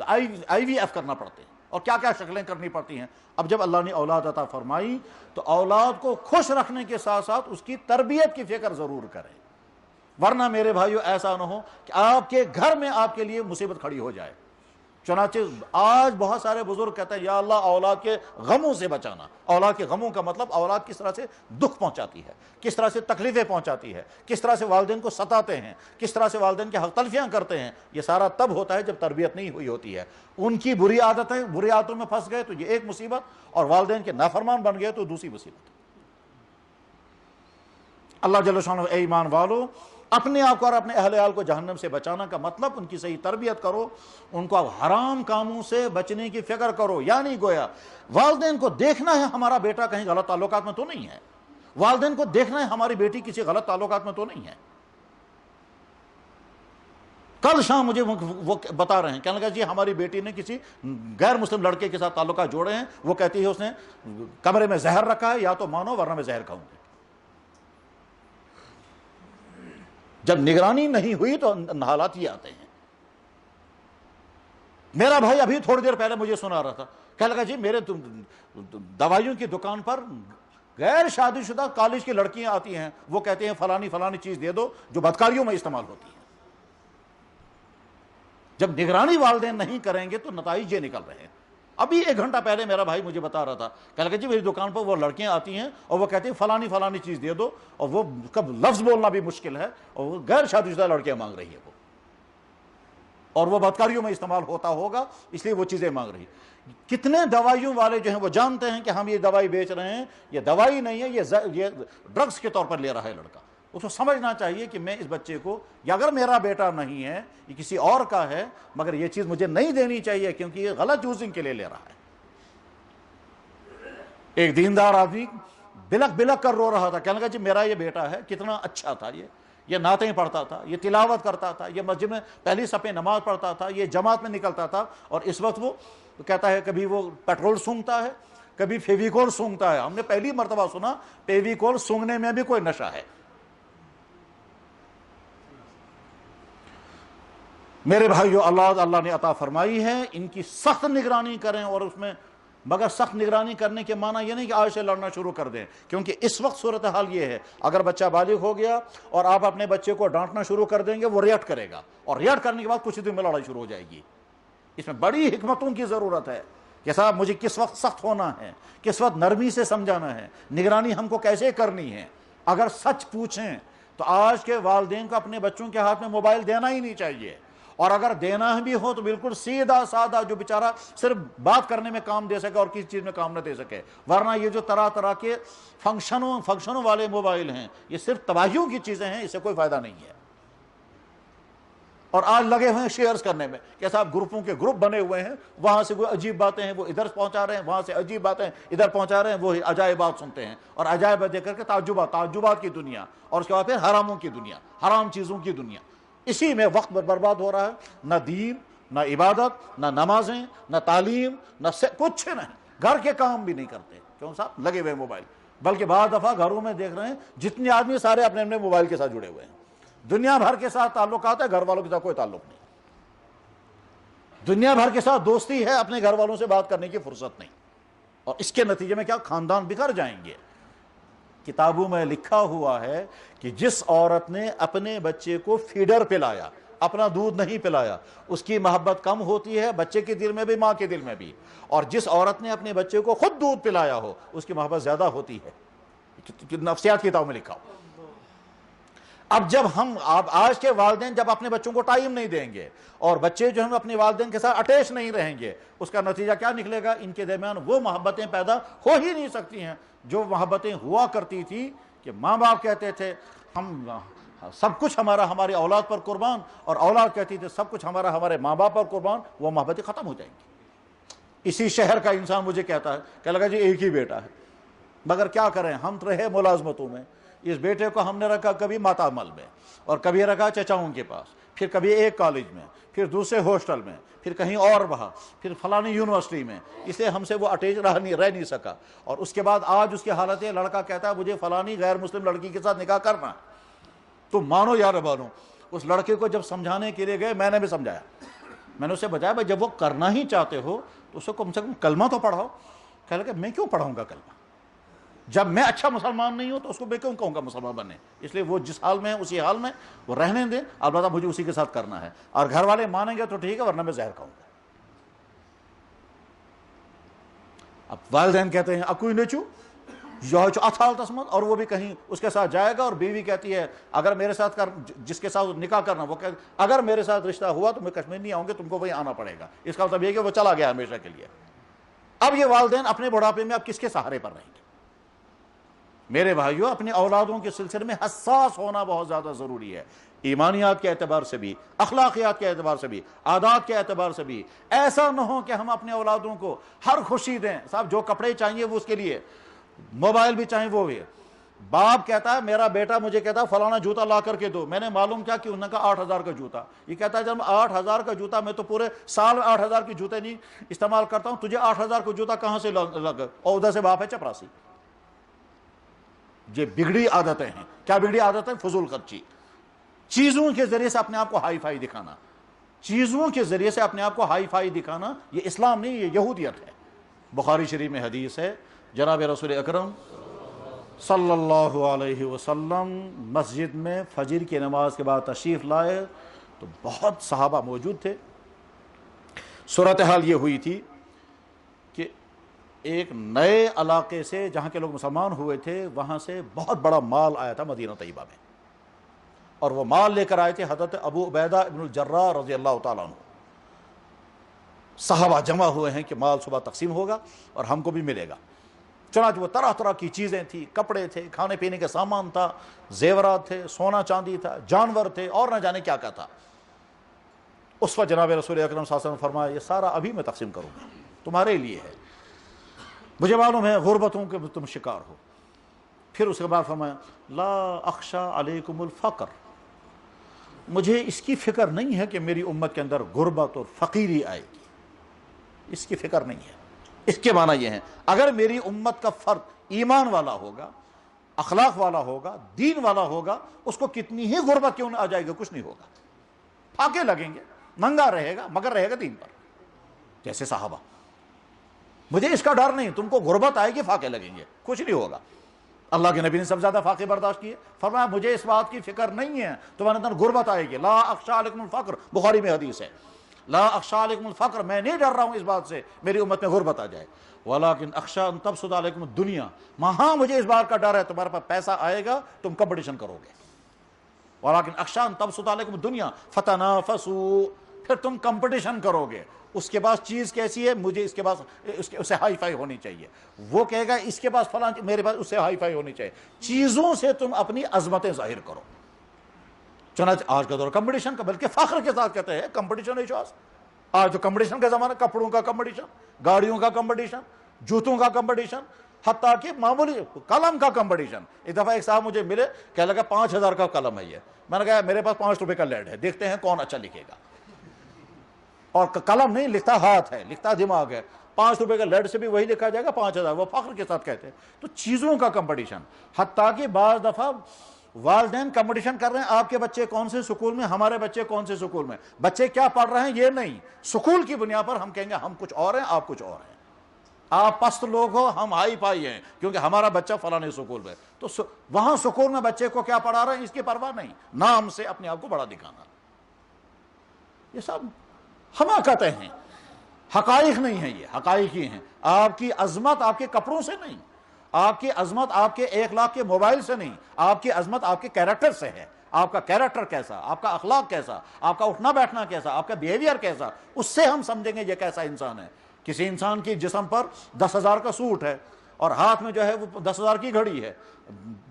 آئی وی ایف کرنا پڑتے ہیں اور کیا کیا شکلیں کرنی پڑتی ہیں۔ اب جب اللہ نے اولاد عطا فرمائی تو اولاد کو خوش رکھنے کے ساتھ ساتھ اس کی تربیت کی فکر ضرور کریں، ورنہ میرے بھائیو ایسا نہ ہو کہ آپ کے گھر میں آپ کے لیے مصیبت کھڑی ہو جائے۔ چنانچہ آج بہت سارے بزرگ کہتے ہیں یا اللہ اولاد کے غموں سے بچانا۔ اولاد کے غموں کا مطلب اولاد کس طرح سے دکھ پہنچاتی ہے، کس طرح سے تکلیفیں پہنچاتی ہے، کس طرح سے والدین کو ستاتے ہیں، کس طرح سے والدین کے حق تلفیاں کرتے ہیں۔ یہ سارا تب ہوتا ہے جب تربیت نہیں ہوئی ہوتی ہے، ان کی بری عادتوں میں پھنس گئے تو یہ ایک مصیبت، اور والدین کے نافرمان بن گئے تو دوسری مصیبت۔ اللہ جل شانہ اے ایمان والو، اپنے آپ کو اور اپنے اہل عیال کو جہنم سے بچانا کا مطلب ان کی صحیح تربیت کرو، ان کو حرام کاموں سے بچنے کی فکر کرو، یعنی گویا والدین کو دیکھنا ہے ہمارا بیٹا کہیں غلط تعلقات میں تو نہیں ہے، والدین کو دیکھنا ہے ہماری بیٹی کسی غلط تعلقات میں تو نہیں ہے۔ کل شام مجھے وہ بتا رہے ہیں، کہنے لگا جی ہماری بیٹی نے کسی غیر مسلم لڑکے کے ساتھ تعلقات جوڑے ہیں، وہ کہتی ہے اس نے کمرے میں زہر رکھا ہے، یا تو مانو ورنہ میں زہر کھاؤں گی۔ جب نگرانی نہیں ہوئی تو حالات یہ آتے ہیں۔ میرا بھائی ابھی تھوڑی دیر پہلے مجھے سنا رہا تھا، کہنے لگا جی میرے دوائیوں کی دکان پر غیر شادی شدہ کالج کی لڑکیاں آتی ہیں، وہ کہتے ہیں فلانی فلانی چیز دے دو جو بدکاریوں میں استعمال ہوتی ہے۔ جب نگرانی والدین نہیں کریں گے تو نتائج یہ نکل رہے ہیں۔ ابھی 1 گھنٹہ پہلے میرا بھائی مجھے بتا رہا تھا، کہنے لگا جی میری دکان پر وہ لڑکیاں آتی ہیں اور وہ کہتی ہیں فلانی فلانی چیز دے دو، اور وہ کب لفظ بولنا بھی مشکل ہے، اور وہ غیر شادی شدہ لڑکیاں مانگ رہی ہے وہ، اور وہ بدکاریوں میں استعمال ہوتا ہوگا اس لیے وہ چیزیں مانگ رہی ہے۔ کتنے دوائیوں والے جو ہیں وہ جانتے ہیں کہ ہم یہ دوائی بیچ رہے ہیں، یہ دوائی نہیں ہے، یہ ڈرگس کے طور پر لے رہا ہے لڑکا۔ اس کو سمجھنا چاہیے کہ میں اس بچے کو، یا اگر میرا بیٹا نہیں ہے یہ کسی اور کا ہے، مگر یہ چیز مجھے نہیں دینی چاہیے کیونکہ یہ غلط یوزنگ کے لیے لے رہا ہے۔ ایک دیندار آدمی بلک بلک کر رو رہا تھا، کہنے لگا جی میرا یہ بیٹا ہے، کتنا اچھا تھا، یہ نعتیں پڑھتا تھا، یہ تلاوت کرتا تھا، یہ مسجد میں پہلی صف میں نماز پڑھتا تھا، یہ جماعت میں نکلتا تھا، اور اس وقت وہ کہتا ہے کبھی وہ پیٹرول سونگھتا ہے، کبھی فیویکول سونگھتا ہے۔ ہم نے پہلی مرتبہ سنا فیویکول سونگھنے میں بھی کوئی نشہ ہے۔ میرے بھائیو، اللہ نے عطا فرمائی ہے، ان کی سخت نگرانی کریں، اور اس میں مگر سخت نگرانی کرنے کے معنی یہ نہیں کہ آج سے لڑنا شروع کر دیں، کیونکہ اس وقت صورتحال یہ ہے، اگر بچہ بالغ ہو گیا اور آپ اپنے بچے کو ڈانٹنا شروع کر دیں گے، وہ ریئیکٹ کرے گا، اور ریئیکٹ کرنے کے بعد کچھ دن میں لڑائی شروع ہو جائے گی۔ اس میں بڑی حکمتوں کی ضرورت ہے کہ صاحب مجھے کس وقت سخت ہونا ہے، کس وقت نرمی سے سمجھانا ہے، نگرانی ہم کو کیسے کرنی ہے۔ اگر سچ پوچھیں تو آج کے والدین کو اپنے بچوں کے ہاتھ میں موبائل دینا ہی نہیں چاہیے، اور اگر دینا بھی ہو تو بالکل سیدھا سادہ، جو بیچارہ صرف بات کرنے میں کام دے سکے اور کسی چیز میں کام نہ دے سکے۔ ورنہ یہ جو طرح طرح کے فنکشنوں والے موبائل ہیں، یہ صرف تباہیوں کی چیزیں ہیں، اس سے کوئی فائدہ نہیں ہے۔ اور آج لگے ہوئے ہیں شیئرز کرنے میں کہ صاحب گروپوں کے گروپ بنے ہوئے ہیں، وہاں سے کوئی عجیب باتیں ہیں وہ ادھر پہنچا رہے ہیں، وہاں سے عجیب باتیں ادھر پہنچا رہے ہیں، وہ عجائبات سنتے ہیں، اور عجائب دیکھ کر کے تعجبات کی دنیا، اور اس کے بعد پھر حراموں کی دنیا، حرام چیزوں کی دنیا۔ اسی میں وقت برباد ہو رہا ہے، نہ دین، نہ عبادت، نہ نمازیں، نہ تعلیم، نہ کچھ نہیں، گھر کے کام بھی نہیں کرتے، کیوں صاحب لگے ہوئے موبائل۔ بلکہ بعض دفعہ گھروں میں دیکھ رہے ہیں جتنے آدمی سارے اپنے اپنے موبائل کے ساتھ جڑے ہوئے ہیں، دنیا بھر کے ساتھ تعلقات ہے، گھر والوں کے ساتھ کوئی تعلق نہیں، دنیا بھر کے ساتھ دوستی ہے، اپنے گھر والوں سے بات کرنے کی فرصت نہیں، اور اس کے نتیجے میں کیا خاندان بکھر جائیں گے۔ کتابوں میں لکھا ہوا ہے کہ جس عورت نے اپنے بچے کو فیڈر پلایا، اپنا دودھ نہیں پلایا، اس کی محبت کم ہوتی ہے بچے کے دل میں بھی، ماں کے دل میں بھی، اور جس عورت نے اپنے بچے کو خود دودھ پلایا ہو اس کی محبت زیادہ ہوتی ہے۔ نفسیات کی کتابوں میں لکھا ہو۔ اب جب آج کے والدین جب اپنے بچوں کو ٹائم نہیں دیں گے، اور بچے جو ہیں اپنے والدین کے ساتھ اٹیچ نہیں رہیں گے، اس کا نتیجہ کیا نکلے گا؟ ان کے درمیان وہ محبتیں پیدا ہو ہی نہیں سکتی ہیں جو محبتیں ہوا کرتی تھی، کہ ماں باپ کہتے تھے ہم سب کچھ ہماری اولاد پر قربان، اور اولاد کہتی تھی سب کچھ ہمارے ماں باپ پر قربان، وہ محبتیں ختم ہو جائیں گی۔ اسی شہر کا انسان مجھے کہتا ہے کہ لگا جی ایک ہی بیٹا ہے، مگر کیا کریں، ہم رہے ملازمتوں میں، اس بیٹے کو ہم نے رکھا کبھی ماتامل میں، اور کبھی رکھا چچاؤں کے پاس، پھر کبھی ایک کالج میں، پھر دوسرے ہاسٹل میں، پھر کہیں اور وہاں، پھر فلانی یونیورسٹی میں، اس لیے ہم سے وہ اٹیچ رہ نہیں سکا۔ اور اس کے بعد آج اس کی حالت ہے، لڑکا کہتا ہے مجھے فلانی غیر مسلم لڑکی کے ساتھ نکاح کرنا ہے۔ تو مانو یا نہ مانو، اس لڑکے کو جب سمجھانے کے لیے گئے، میں نے بھی سمجھایا، میں نے اسے بتایا بھائی جب وہ کرنا ہی چاہتے ہو تو اسے کم سے کم کلمہ تو پڑھاؤ۔ کہنے لگا میں کیوں پڑھاؤں گا کلمہ؟ جب میں اچھا مسلمان نہیں ہوں تو اس کو میں کیوں کہوں گا مسلمان بنے؟ اس لیے وہ جس حال میں ہے اسی حال میں وہ رہنے دیں، البتہ مجھے اسی کے ساتھ کرنا ہے، اور گھر والے مانیں گے تو ٹھیک ہے، ورنہ میں زہر کھاؤں گا۔ اب والدین کہتے ہیں اکوئی نیچو یہ اتھال تسمت، اور وہ بھی کہیں اس کے ساتھ جائے گا، اور بیوی کہتی ہے اگر میرے ساتھ جس کے ساتھ نکاح کرنا، وہ کہ اگر میرے ساتھ رشتہ ہوا تو میں کشمیر نہیں آؤں گے، تم کو وہیں آنا پڑے گا۔ اس کا مطلب یہ کہ وہ چلا گیا ہمیشہ کے لیے۔ اب یہ والدین اپنے بڑھاپے میں اب کس کے سہارے پر رہیں گے؟ میرے بھائیوں، اپنے اولادوں کے سلسلے میں حساس ہونا بہت زیادہ ضروری ہے، ایمانیات کے اعتبار سے بھی، اخلاقیات کے اعتبار سے بھی، عادات کے اعتبار سے بھی۔ ایسا نہ ہو کہ ہم اپنے اولادوں کو ہر خوشی دیں، صاحب جو کپڑے چاہیے وہ اس کے لیے، موبائل بھی چاہیں وہ بھی، باپ کہتا ہے میرا بیٹا مجھے کہتا ہے فلانا جوتا لا کر کے دو، میں نے معلوم کیا کہ انہوں نے کہا 8,000 کا جوتا، یہ کہتا ہے جب 8,000 کا جوتا، میں تو پورے سال 8,000 کے جوتے نہیں استعمال کرتا ہوں، تجھے 8,000 کا جوتا کہاں سے لگا؟ اور ادھر سے باپ ہے چپراسی۔ یہ بگڑی عادتیں ہیں۔ کیا بگڑی عادتیں؟ فضول خرچی، چیزوں کے ذریعے سے اپنے آپ کو ہائی فائی دکھانا، چیزوں کے ذریعے سے اپنے آپ کو ہائی فائی دکھانا، یہ اسلام نہیں، یہ یہودیت ہے۔ بخاری شریف میں حدیث ہے، جناب رسول اکرم صلی اللہ علیہ وسلم مسجد میں فجر کی نماز کے بعد تشریف لائے تو بہت صحابہ موجود تھے۔ صورتحال یہ ہوئی تھی کہ ایک نئے علاقے سے جہاں کے لوگ مسلمان ہوئے تھے وہاں سے بہت بڑا مال آیا تھا مدینہ طیبہ میں، اور وہ مال لے کر آئے تھے حضرت ابو عبیدہ ابن الجراح رضی اللہ تعالیٰ عنہ۔ صحابہ جمع ہوئے ہیں کہ مال صبح تقسیم ہوگا اور ہم کو بھی ملے گا۔ چنانچہ وہ طرح طرح کی چیزیں تھیں، کپڑے تھے، کھانے پینے کے سامان تھا، زیورات تھے، سونا چاندی تھا، جانور تھے، اور نہ جانے کیا کیا تھا۔ اس وقت جناب رسول اکرم صلی اللہ علیہ وسلم نے فرمایا یہ سارا ابھی میں تقسیم کروں گا، تمہارے لیے ہے، مجھے معلوم ہے غربتوں کے تم شکار ہو۔ پھر اس کے بعد فرمایا لا اخشى علیکم الفقر، مجھے اس کی فکر نہیں ہے کہ میری امت کے اندر غربت اور فقیری آئے گی، اس کی فکر نہیں ہے۔ اس کے معنی یہ ہے اگر میری امت کا فرد ایمان والا ہوگا، اخلاق والا ہوگا، دین والا ہوگا، اس کو کتنی ہی غربت کیوں نہ آ جائے گا، کچھ نہیں ہوگا، پھاکے لگیں گے، ننگا رہے گا مگر رہے گا دین پر، جیسے صحابہ۔ مجھے اس کا ڈر نہیں، تم کو غربت آئے گی، فاقے لگیں گے، کچھ نہیں ہوگا۔ اللہ کے نبی نے سب سے زیادہ فاقے برداشت کیے، فرمایا مجھے اس بات کی فکر نہیں ہے تمہارے اندر غربت آئے گی۔ لا اخشى علیکم الفقر، بخاری میں حدیث ہے، لا اخشى علیکم الفقر، میں نہیں ڈر رہا ہوں اس بات سے میری امت میں غربت آ جائے، ولیکن اخشى ان تبسط علیکم الدنیا، ہاں مجھے اس بات کا ڈر ہے تمہارے پاس پیسہ آئے گا، تم کمپٹیشن کرو گے، ولیکن اخشى ان تبسط علیکم الدنیا فتنافسوا، پھر تم کمپٹیشن کرو گے، اس کے پاس چیز کیسی ہے، مجھے اس کے پاس اسے ہائی فائی ہونی چاہیے، وہ کہے گا اس کے پاس فلاں، میرے پاس اس سے ہائی فائی ہونی چاہیے، چیزوں سے تم اپنی عظمتیں ظاہر کرو۔ چنانچہ آج کا دور کمپٹیشن کا، بلکہ فخر کے ساتھ کہتے ہیں کمپٹیشن اعجاز۔ آج جو کمپٹیشن کا زمانہ، کپڑوں کا کمپٹیشن، گاڑیوں کا کمپٹیشن، جوتوں کا کمپٹیشن، حتیٰ کہ معمولی قلم کا کمپٹیشن۔ ایک دفعہ ایک صاحب مجھے ملے، کہنے لگا 5,000 کا قلم ہے یہ، میں نے کہا میرے پاس 5 روپے کا لیڈ ہے، دیکھتے ہیں کون اچھا لکھے گا، اور قلم نہیں لکھتا ہاتھ ہے، لکھتا دماغ ہے، 5 روپے کا لیڈ سے بھی وہی لکھا جائے گا 5,000، وہ فخر کے ساتھ کہتے ہیں۔ تو چیزوں کا کمپٹیشن، حتیٰ کہ بعض دفعہ والدین کمپٹیشن کر رہے ہیں، آپ کے بچے کون سے سکول میں، ہمارے بچے کون سے سکول میں، بچے کیا پڑھ رہے ہیں یہ نہیں، سکول کی بنیاد پر ہم کہیں گے ہم کچھ اور ہیں، آپ کچھ اور ہیں، آپ پست لوگ ہو، ہم ہائی فائی ہیں کیونکہ ہمارا بچہ فلانے سکول میں، تو وہاں سکول میں بچے کو کیا پڑھا رہے ہیں اس کی پرواہ نہیں، نام سے اپنے آپ کو بڑا دکھانا، یہ سب حماقتیں ہیں، حقائق نہیں ہیں، یہ حقائق ہی ہیں۔ آپ کی عظمت آپ کے کپڑوں سے نہیں، آپ کی عظمت آپ کے 1 لاکھ کے موبائل سے نہیں، آپ کی عظمت آپ کے کیریکٹر سے ہے، آپ کا کیریکٹر کیسا، آپ کا اخلاق کیسا، آپ کا اٹھنا بیٹھنا کیسا، آپ کا بیہیویئر کیسا، اس سے ہم سمجھیں گے یہ کیسا انسان ہے۔ کسی انسان کی جسم پر 10,000 کا سوٹ ہے اور ہاتھ میں جو ہے وہ 10,000 کی گھڑی ہے،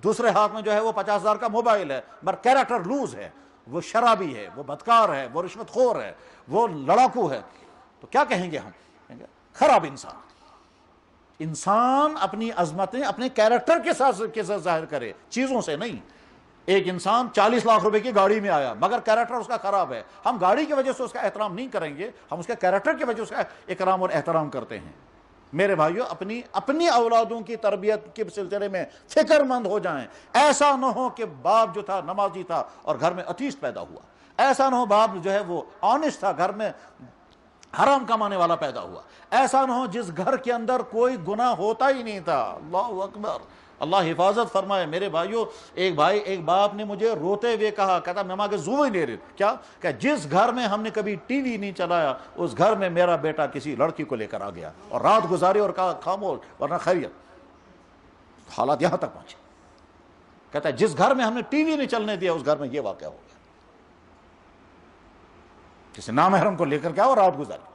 دوسرے ہاتھ میں جو ہے وہ 50,000 کا موبائل ہے، مگر کیریکٹر لوز ہے، وہ شرابی ہے، وہ بدکار ہے، وہ رشوت خور ہے، وہ لڑاکو ہے، تو کیا کہیں گے ہم؟ کہیں گے خراب انسان۔ انسان اپنی عظمتیں اپنے کیریکٹر کے ساتھ ظاہر کرے، چیزوں سے نہیں۔ ایک انسان 40 لاکھ روپے کی گاڑی میں آیا مگر کیریکٹر اس کا خراب ہے، ہم گاڑی کی وجہ سے اس کا احترام نہیں کریں گے، ہم اس کے کیریکٹر کی وجہ سے اس کا اکرام اور احترام کرتے ہیں۔ میرے بھائیو، اپنی اولادوں کی تربیت کے سلسلے میں فکر مند ہو جائیں، ایسا نہ ہو کہ باپ جو تھا نمازی تھا اور گھر میں اتیش پیدا ہوا، ایسا نہ ہو باپ جو ہے وہ آنیسٹ تھا، گھر میں حرام کمانے والا پیدا ہوا، ایسا نہ ہو جس گھر کے اندر کوئی گناہ ہوتا ہی نہیں تھا۔ اللہ اکبر، اللہ حفاظت فرمائے۔ میرے بھائیو، ایک باپ نے مجھے روتے ہوئے کہا، کہتا میں ماں کے زو ہی نہیں رہی، کیا کہ جس گھر میں ہم نے کبھی ٹی وی نہیں چلایا اس گھر میں میرا بیٹا کسی لڑکی کو لے کر آ گیا اور رات گزاری اور کہا خاموش ورنہ خیریت۔ حالات یہاں تک پہنچے، کہتا ہے جس گھر میں ہم نے ٹی وی نہیں چلنے دیا اس گھر میں یہ واقعہ ہو گیا، کسی نامحرم کو لے کر کیا اور رات گزاری۔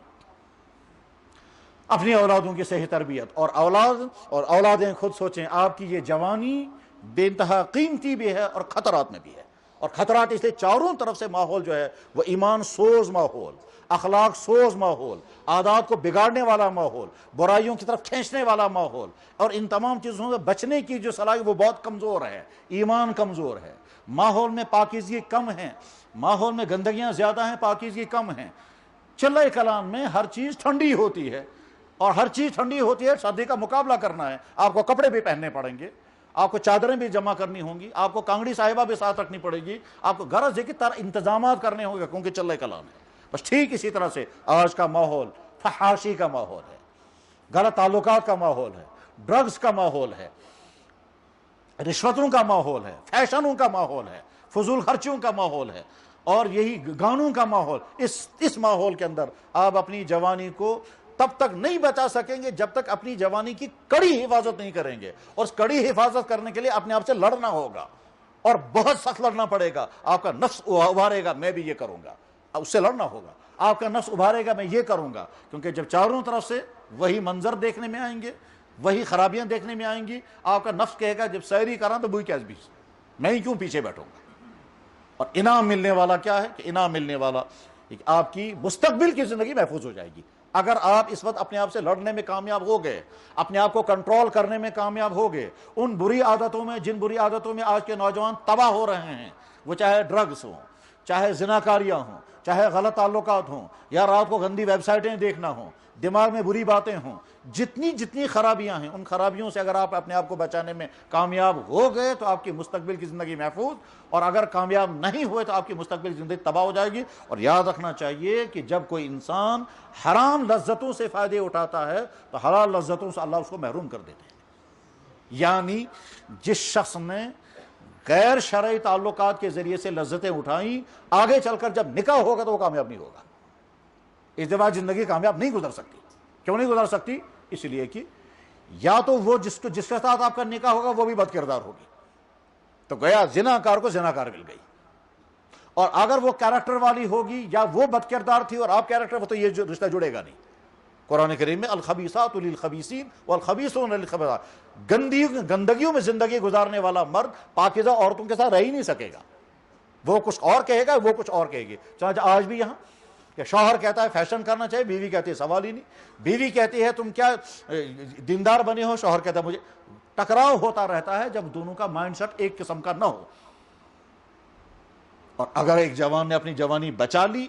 اپنی اولادوں کی صحیح تربیت، اور اولادیں خود سوچیں، آپ کی یہ جوانی بے انتہا قیمتی بھی ہے اور خطرات میں بھی ہے، اور خطرات اس لیے چاروں طرف سے ماحول جو ہے وہ ایمان سوز ماحول، اخلاق سوز ماحول، عادات کو بگاڑنے والا ماحول، برائیوں کی طرف کھینچنے والا ماحول، اور ان تمام چیزوں سے بچنے کی جو صلاحیت وہ بہت کمزور ہے، ایمان کمزور ہے، ماحول میں پاکیزگی کم ہے، ماحول میں گندگیاں زیادہ ہیں، پاکیزگی کم ہیں۔ چلہ کلام میں ہر چیز ٹھنڈی ہوتی ہے، اور ہر چیز ٹھنڈی ہوتی ہے، سردی کا مقابلہ کرنا ہے، آپ کو کپڑے بھی پہننے پڑیں گے، آپ کو چادریں بھی جمع کرنی ہوں گی، آپ کو کانگڑی صاحبہ بھی ساتھ رکھنی پڑے گی، آپ کو غرض ہے کہ انتظامات کرنے ہوں گے، کیونکہ چلہ کلام ہے۔ بس ٹھیک اسی طرح سے آج کا ماحول فحاشی کا ماحول ہے، غلط تعلقات کا ماحول ہے، ڈرگز کا ماحول ہے، رشوتوں کا ماحول ہے، فیشنوں کا ماحول ہے، فضول خرچیوں کا ماحول ہے، اور یہی گانوں کا ماحول۔ اس ماحول کے اندر آپ اپنی جوانی کو تب تک نہیں بچا سکیں گے جب تک اپنی جوانی کی کڑی حفاظت نہیں کریں گے، اور اس کڑی حفاظت کرنے کے لیے اپنے آپ سے لڑنا ہوگا، اور بہت سخت لڑنا پڑے گا۔ آپ کا نفس ابھارے گا میں بھی یہ کروں گا، اس سے لڑنا ہوگا۔ آپ کا نفس ابھارے گا میں یہ کروں گا، کیونکہ جب چاروں طرف سے وہی منظر دیکھنے میں آئیں گے، وہی خرابیاں دیکھنے میں آئیں گی، آپ کا نفس کہے گا جب سیری کراں تو بوئی کیس بھی میں ہی کیوں پیچھے بیٹھوں گا۔ اور انعام ملنے والا کیا ہے کہ انعام ملنے والا آپ کی مستقبل کی زندگی محفوظ ہو جائے گی۔ اگر آپ اس وقت اپنے آپ سے لڑنے میں کامیاب ہو گئے، اپنے آپ کو کنٹرول کرنے میں کامیاب ہو گئے، ان بری عادتوں میں جن بری عادتوں میں آج کے نوجوان تباہ ہو رہے ہیں، وہ چاہے ڈرگز ہوں، چاہے زناکاریاں ہوں، چاہے غلط تعلقات ہوں، یا رات کو گندی ویب سائٹیں دیکھنا ہوں، دماغ میں بری باتیں ہوں، جتنی خرابیاں ہیں، ان خرابیوں سے اگر آپ اپنے آپ کو بچانے میں کامیاب ہو گئے تو آپ کی مستقبل کی زندگی محفوظ، اور اگر کامیاب نہیں ہوئے تو آپ کی مستقبل کی زندگی تباہ ہو جائے گی۔ اور یاد رکھنا چاہیے کہ جب کوئی انسان حرام لذتوں سے فائدے اٹھاتا ہے تو حلال لذتوں سے اللہ اس کو محروم کر دیتے ہیں۔ یعنی جس شخص نے غیر شرعی تعلقات کے ذریعے سے لذتیں اٹھائیں، آگے چل کر جب نکاح ہوگا تو وہ کامیاب نہیں ہوگا۔ ازدواج زندگی کامیاب نہیں گزر سکتی۔ کیوں نہیں گزر سکتی؟ اس لیے کہ یا تو وہ جس کے ساتھ آپ کا نکاح ہوگا وہ بھی بد کردار ہوگی، تو گیا زناکار کو زناکار مل گئی، اور اگر وہ کیریکٹر والی ہوگی یا وہ بد کردار تھی اور آپ کیریکٹر، تو یہ رشتہ جڑے گا نہیں۔ قرآن کریم میں الخبیثات للخبیثین والخبیثون للخبیثات، گندگیوں میں زندگی گزارنے والا مرد پاکیزہ عورتوں کے ساتھ رہ ہی نہیں سکے گا، وہ کچھ اور کہے گا، وہ کچھ اور کہے گی۔ چنانچہ آج بھی یہاں کہ شوہر کہتا ہے فیشن کرنا چاہیے، بیوی کہتی ہے سوال ہی نہیں، بیوی کہتی ہے تم کیا دیندار بنے ہو، شوہر کہتا ہے مجھے۔ ٹکراؤ ہوتا رہتا ہے جب دونوں کا مائنڈ سیٹ ایک قسم کا نہ ہو۔ اور اگر ایک جوان نے اپنی جوانی بچا لی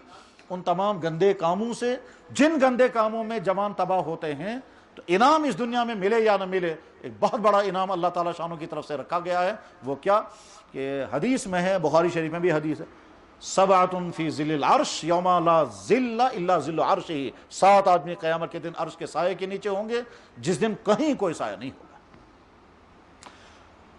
ان تمام گندے کاموں سے، جن گندے کاموں میں جوان تباہ ہوتے ہیں، تو انعام اس دنیا میں ملے یا نہ ملے، ایک بہت بڑا انعام اللہ تعالیٰ شانوں کی طرف سے رکھا گیا ہے۔ وہ کیا کہ حدیث میں ہے، بخاری شریف میں بھی حدیث ہے، سبعۃ فی ظل العرش یوم لا ظل الا ظل عرشہ، 7 آدمی قیامت کے دن عرش کے سائے کے نیچے ہوں گے جس دن کہیں کوئی سایہ نہیں ہوگا۔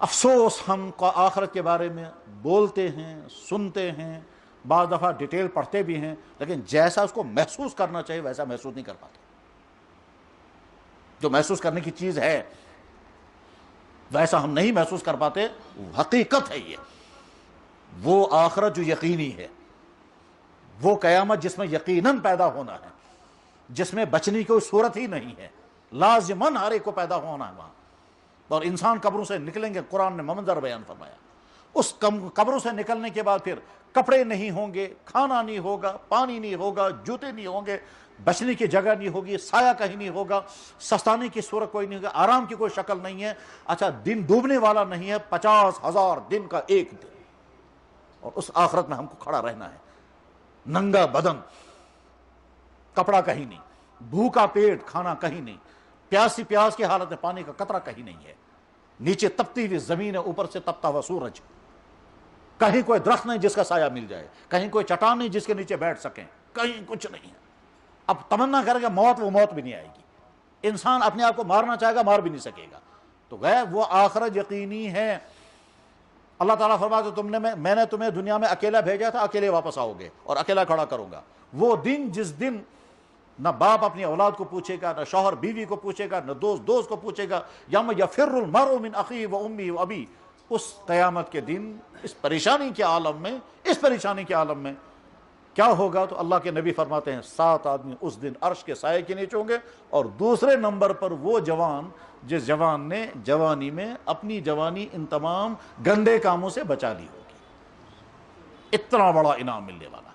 افسوس ہم آخرت کے بارے میں بولتے ہیں، سنتے ہیں، بعض دفعہ ڈیٹیل پڑھتے بھی ہیں، لیکن جیسا اس کو محسوس کرنا چاہیے ویسا محسوس نہیں کر پاتے۔ جو محسوس کرنے کی چیز ہے ویسا ہم نہیں محسوس کر پاتے۔ حقیقت ہے یہ، وہ آخرت جو یقینی ہے، وہ قیامت جس میں یقیناً پیدا ہونا ہے، جس میں بچنے کی کوئی صورت ہی نہیں ہے، لازماً ہر ایک کو پیدا ہونا ہے وہاں، اور انسان قبروں سے نکلیں گے۔ قرآن نے منظر بیان فرمایا، اس قبروں سے نکلنے کے بعد پھر کپڑے نہیں ہوں گے، کھانا نہیں ہوگا، پانی نہیں ہوگا، جوتے نہیں ہوں گے، بچنے کی جگہ نہیں ہوگی، سایہ کہیں نہیں ہوگا، سستانے کی صورت کوئی نہیں ہوگا، آرام کی کوئی شکل نہیں ہے۔ اچھا دن ڈوبنے والا نہیں ہے، 50,000 دن کا ایک دن، اور اس آخرت میں ہم کو کھڑا رہنا ہے، ننگا بدن، کپڑا کہیں نہیں، بھوکا پیٹ، کھانا کہیں نہیں، پیاسی پیاس کی حالت میں پانی کا قطرہ کہیں نہیں ہے، نیچے تپتی ہوئی زمین ہے، اوپر سے تپتا ہوا سورج، کہیں کوئی درخت نہیں جس کا سایہ مل جائے، کہیں کوئی چٹان نہیں جس کے نیچے بیٹھ سکیں، کہیں کچھ نہیں ہے۔ اب تمنا کرے گا موت، وہ موت بھی نہیں آئے گی۔ انسان اپنے آپ کو مارنا چاہے گا، مار بھی نہیں سکے گا۔ تو گئے وہ آخرت یقینی ہے۔ اللہ تعالیٰ فرماتا میں نے تمہیں دنیا میں اکیلا بھیجا تھا، اکیلے واپس آؤ گے اور اکیلا کھڑا کروں گا۔ وہ دن جس دن نہ باپ اپنی اولاد کو پوچھے گا، نہ شوہر بیوی کو پوچھے گا، نہ دوست کو پوچھے گا، یوم یفر المرء من اخیہ و امہ و ابیہ۔ اس قیامت کے دن، اس پریشانی کے عالم میں، اس پریشانی کے عالم میں کیا ہوگا؟ تو اللہ کے نبی فرماتے ہیں 7 آدمی اس دن عرش کے سائے کے نیچے ہوں گے، اور دوسرے نمبر پر وہ جوان جس جوان نے جوانی میں اپنی جوانی ان تمام گندے کاموں سے بچا لی ہوگی۔ اتنا بڑا انعام ملنے والا ہے۔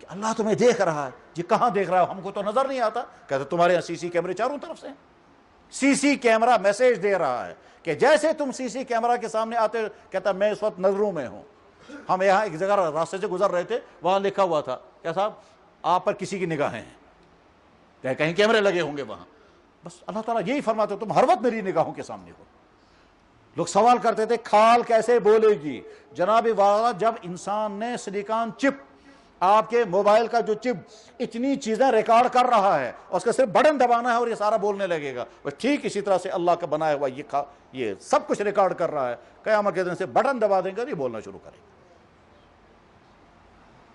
کہ اللہ تمہیں دیکھ رہا ہے. جی کہاں دیکھ رہا ہے؟ ہم کو تو نظر نہیں آتا. کہتے تمہارے یہاں سی سی کیمرے چاروں طرف سے ہیں. سی سی کیمرہ میسیج دے رہا ہے کہ جیسے تم سی سی کیمرہ کے سامنے آتے کہتا میں اس وقت نظروں میں ہوں. ہم یہاں ایک جگہ راستے سے گزر رہے تھے, وہاں لکھا ہوا تھا کیا صاحب آپ پر کسی کی نگاہیں ہیں, کہیں کیمرے لگے ہوں گے وہاں. بس اللہ تعالیٰ یہی فرماتے تم ہر وقت میری نگاہوں کے سامنے ہو. لوگ سوال کرتے تھے کھال کیسے بولے گی؟ جناب والا جب انسان نے سلیکان چپ, آپ کے موبائل کا جو چپ اتنی چیزیں ریکارڈ کر رہا ہے, اور اس کا صرف بٹن دبانا ہے اور یہ سارا بولنے لگے گا. بس ٹھیک اسی طرح سے اللہ کا بنایا ہوا یہ سب کچھ ریکارڈ کر رہا ہے. قیامت کے دن سے بٹن دبا دیں گے, یہ بولنا شروع کرے گا.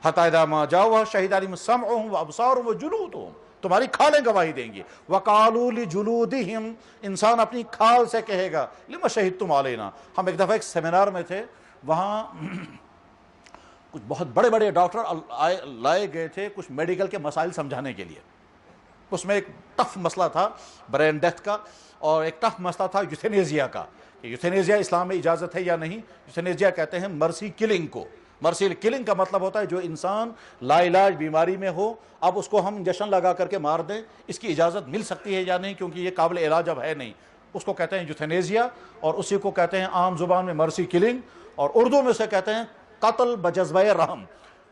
حتی اذا ما جاؤ شہد علیہم سمعہم وابصارہم وجلودہم, تمہاری کھالیں گواہی دیں گی. وقالوا لجلودہم, انسان اپنی کھال سے کہے گا لما شہدتم علینا. ہم ایک دفعہ ایک سیمینار میں تھے, وہاں کچھ بہت بڑے بڑے ڈاکٹر لائے گئے تھے کچھ میڈیکل کے مسائل سمجھانے کے لیے. اس میں ایک ٹف مسئلہ تھا برین ڈیتھ کا, اور ایک ٹف مسئلہ تھا یوتھینیزیا کا, کہ یوتھینیزیا اسلام میں اجازت ہے یا نہیں. یوتھینیزیا کہتے ہیں مرسی کلنگ کو. مرسی کلنگ کا مطلب ہوتا ہے جو انسان لا علاج بیماری میں ہو, اب اس کو ہم انجیکشن لگا کر کے مار دیں, اس کی اجازت مل سکتی ہے یا نہیں, کیونکہ یہ قابل علاج اب ہے نہیں. اس کو کہتے ہیں یوتھینیزیا, اور اسی کو کہتے ہیں عام زبان میں مرسی کلنگ, اور اردو میں اسے کہتے ہیں قتل بجذبہ رحم.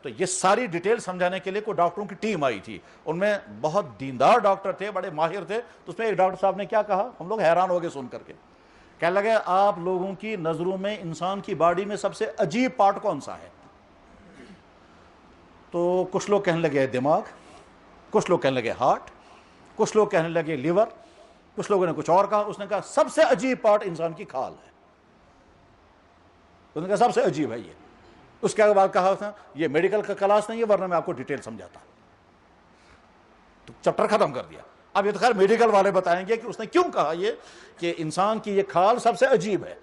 تو یہ ساری ڈیٹیل سمجھانے کے لیے کوئی ڈاکٹروں کی ٹیم آئی تھی. ان میں بہت دیندار ڈاکٹر تھے, بڑے ماہر تھے. تو اس میں ایک ڈاکٹر صاحب نے کیا کہا, ہم لوگ حیران ہو گئے سن کر کے. کہنے لگے آپ لوگوں کی نظروں میں انسان کی باڈی میں سب سے عجیب پارٹ کون سا ہے؟ تو کچھ لوگ کہنے لگے دماغ, کچھ لوگ کہنے لگے ہارٹ, کچھ لوگ کہنے لگے لیور, کچھ لوگوں نے کچھ اور کہا. اس نے کہا سب سے عجیب پارٹ انسان کی کھال ہے. اس نے کہا سب سے عجیب ہے یہ. اس کے بعد کہا تھا یہ میڈیکل کا کلاس نہیں ہے, ورنہ میں آپ کو ڈیٹیل سمجھاتا. تو چپٹر ختم کر دیا. اب یہ تو خیر میڈیکل والے بتائیں گے کہ اس نے کیوں کہا یہ کہ انسان کی یہ کھال سب سے عجیب ہے.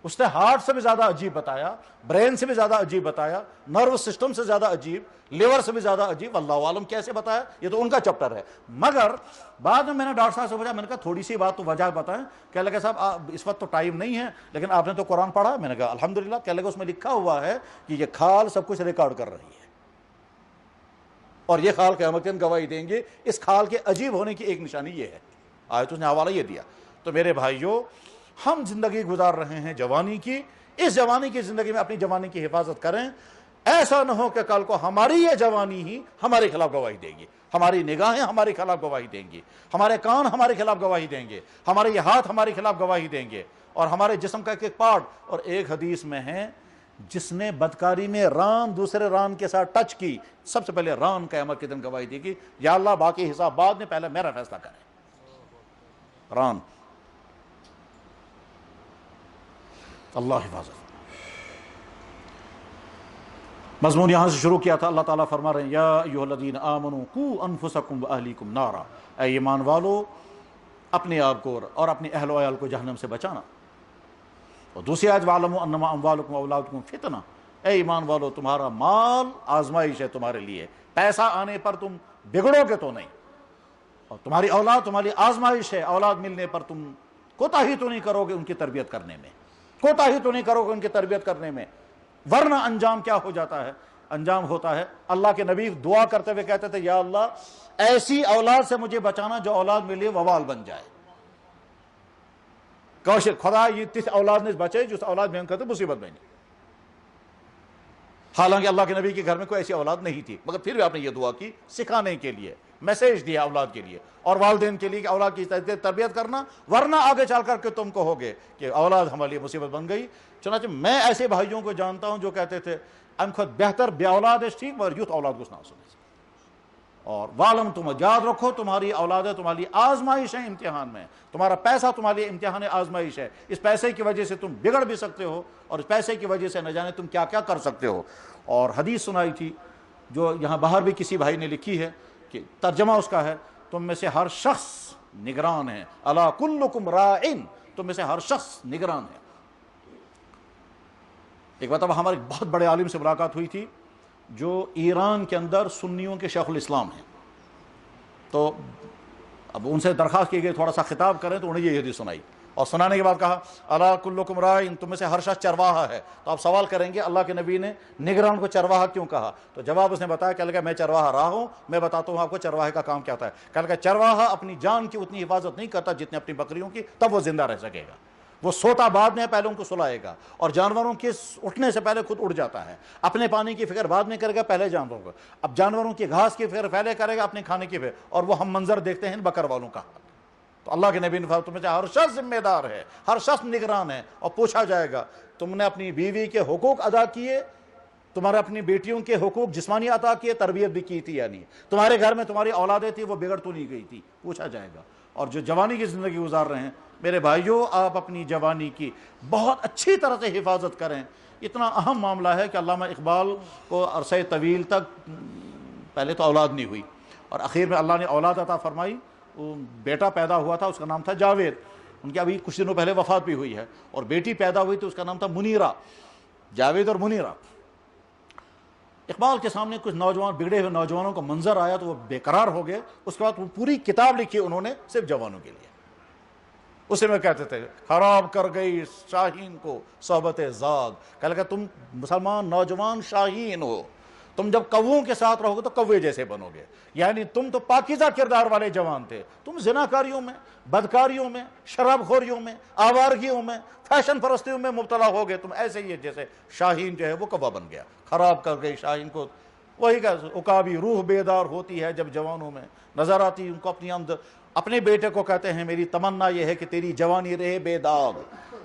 اس نے ہارٹ سے بھی زیادہ عجیب بتایا, برین سے بھی زیادہ عجیب بتایا, نروس سسٹم سے زیادہ عجیب, لیور سے بھی زیادہ عجیب. اللہ عالم کیسے بتایا, یہ تو ان کا چپٹر ہے. مگر بعد میں نے ڈاکٹر صاحب سے پوچھا, میں نے کہا تھوڑی سی بات تو وجہ بتائیں. کہنے لگے صاحب اس وقت تو ٹائم نہیں ہے, لیکن آپ نے تو قرآن پڑھا. میں نے کہا الحمدللہ. کہنے لگے اس میں لکھا ہوا ہے کہ یہ کھال سب کچھ ریکارڈ کر رہی ہے, اور یہ کھال قیامت کے دن گواہی دیں گے. اس کھال کے عجیب ہونے کی ایک نشانی یہ ہے. آیت نے حوالہ یہ دیا. تو میرے بھائیوں, ہم زندگی گزار رہے ہیں جوانی کی. اس جوانی کی زندگی میں اپنی جوانی کی حفاظت کریں. ایسا نہ ہو کہ کل کو ہماری یہ جوانی ہی ہمارے خلاف گواہی دے گی, ہماری نگاہیں ہمارے خلاف گواہی دیں گی, ہمارے کان ہمارے خلاف گواہی دیں گے, ہمارے یہ ہاتھ ہمارے خلاف گواہی دیں گے, اور ہمارے جسم کا ایک ایک پارٹ. اور ایک حدیث میں ہے جس نے بدکاری میں ران دوسرے ران کے ساتھ ٹچ کی, سب سے پہلے ران قیامت کے دن گواہی دے گی, یا اللہ باقی حساب بعد میں, پہلے میرا فیصلہ کریں. ران. اللہ حفاظت. مضمون یہاں سے شروع کیا تھا. اللہ تعالیٰ فرما رہے ہیں یا ایھا الذین آمنوا قوا انفسکم واہلیکم نارا, اے ایمان والو اپنے آپ کو اور اپنے اہل و عیال کو جہنم سے بچانا. اور دوسری آیت وَاعْلَمُوا انما اموالکم واولادکم فتنہ, اے ایمان والو تمہارا مال آزمائش ہے تمہارے لیے, پیسہ آنے پر تم بگڑو گے تو نہیں, اور تمہاری اولاد تمہاری آزمائش ہے, اولاد ملنے پر تم کوتاہی تو نہیں کرو گے ان کی تربیت کرنے میں, کوتاہی تو نہیں کرو گے ان کی تربیت کرنے میں, ورنہ انجام کیا ہو جاتا ہے؟ انجام ہوتا ہے, اللہ کے نبی دعا کرتے ہوئے کہتے تھے یا اللہ ایسی اولاد سے مجھے بچانا جو اولاد میرے لیے وبال بن جائے. کوشش خدا یہ تس اولاد نے بچے جس اولاد میں ہم کہتے مصیبت بنی. حالانکہ اللہ کے نبی کے گھر میں کوئی ایسی اولاد نہیں تھی, مگر پھر بھی آپ نے یہ دعا کی سکھانے کے لیے, میسیج دیا اولاد کے لیے اور والدین کے لیے کہ اولاد کی تربیت کرنا, ورنہ آگے چل کر کے تم کہو گے کہ اولاد ہمارے لیے مصیبت بن گئی. چنانچہ میں ایسے بھائیوں کو جانتا ہوں جو کہتے تھے ام خود بہتر بے اولاد ہے ٹھیک, مگر یوتھ اولاد کو نہ سنے. اور والم تم یاد رکھو تمہاری اولاد تمہاری آزمائش ہے, امتحان میں, تمہارا پیسہ تمہارے لیے امتحان آزمائش ہے. اس پیسے کی وجہ سے تم بگڑ بھی سکتے ہو, اور اس پیسے کی وجہ سے نہ جانے تم کیا کیا کر سکتے ہو. اور حدیث سنائی تھی جو یہاں باہر بھی کسی بھائی نے لکھی ہے, کہ ترجمہ اس کا ہے تم میں سے ہر شخص نگران ہے, الا کلکم راعٍ, تم میں سے ہر شخص نگران ہے. ایک بات اب ہمارے بہت بڑے عالم سے ملاقات ہوئی تھی جو ایران کے اندر سنیوں کے شیخ الاسلام ہیں. تو اب ان سے درخواست کی گئی تھوڑا سا خطاب کریں, تو انہیں یہ حدیث سنائی. اور سنانے کے بعد کہا الا کلکم راعٍ، تم میں سے ہر شخص چرواہا ہے۔ تو آپ سوال کریں گے اللہ کے نبی نے نگران کو چرواہا کیوں کہا؟ تو جواب اس نے بتایا، کہنے لگا میں چرواہا رہا ہوں، میں بتاتا ہوں آپ کو چرواہے کا کام کیا ہوتا ہے۔ کہنے لگا چرواہا اپنی جان کی اتنی حفاظت نہیں کرتا جتنے اپنی بکریوں کی، تب وہ زندہ رہ سکے گا۔ وہ سوتا بعد میں پہلے ان کو سلائے گا، اور جانوروں کے اٹھنے سے پہلے خود اڑ جاتا ہے۔ اپنے پانی کی فکر بعد میں کرے گا، پہلے جانوروں کو۔ اب جانوروں کی گھاس کی فکر پہلے کرے گا، اپنے کھانے کی فکر، اور وہ ہم منظر دیکھتے ہیں ان بکر والوں کا۔ تو اللہ کے نبی نے فرمایا تم میں سے ہر شخص ذمہ دار ہے، ہر شخص نگران ہے، اور پوچھا جائے گا تم نے اپنی بیوی کے حقوق ادا کیے، تمہارے اپنی بیٹیوں کے حقوق جسمانی عطا کیے، تربیت بھی کی تھی یا نہیں، تمہارے گھر میں تمہاری اولادیں تھیں وہ بگڑ تو نہیں گئی تھی، پوچھا جائے گا۔ اور جو جوانی کی زندگی گزار رہے ہیں میرے بھائیوں، آپ اپنی جوانی کی بہت اچھی طرح سے حفاظت کریں۔ اتنا اہم معاملہ ہے کہ علامہ اقبال کو عرصہ طویل تک پہلے تو اولاد نہیں ہوئی، اور اخیر میں اللہ نے اولاد عطا فرمائی۔ وہ بیٹا پیدا ہوا تھا، اس کا نام تھا جاوید، ان کی ابھی کچھ دنوں پہلے وفات بھی ہوئی ہے، اور بیٹی پیدا ہوئی تو اس کا نام تھا منیرہ، جاوید اور منیرہ۔ اقبال کے سامنے کچھ نوجوان بگڑے ہوئے نوجوانوں کا منظر آیا تو وہ بے قرار ہو گئے۔ اس کے بعد وہ پوری کتاب لکھی انہوں نے صرف جوانوں کے لیے۔ اسے میں کہتے تھے خراب کر گئی شاہین کو صحبت زاغ، کہنے لگا تم مسلمان نوجوان شاہین ہو، تم جب کووں کے ساتھ رہو گے تو کوے جیسے بنو گے، یعنی تم تو پاکیزہ کردار والے جوان تھے، تم زناکاریوں میں، بدکاریوں میں، شراب خوریوں میں، آوارگیوں میں، فیشن پرستیوں میں مبتلا ہو گئے، تم ایسے ہی جیسے شاہین جو ہے وہ کوا بن گیا۔ خراب کر گئی شاہین کو، وہی کا عقابی روح بیدار ہوتی ہے جب جوانوں میں نظر آتی ان کو اپنی اندر۔ اپنے بیٹے کو کہتے ہیں میری تمنا یہ ہے کہ تیری جوانی رہے بے داغ،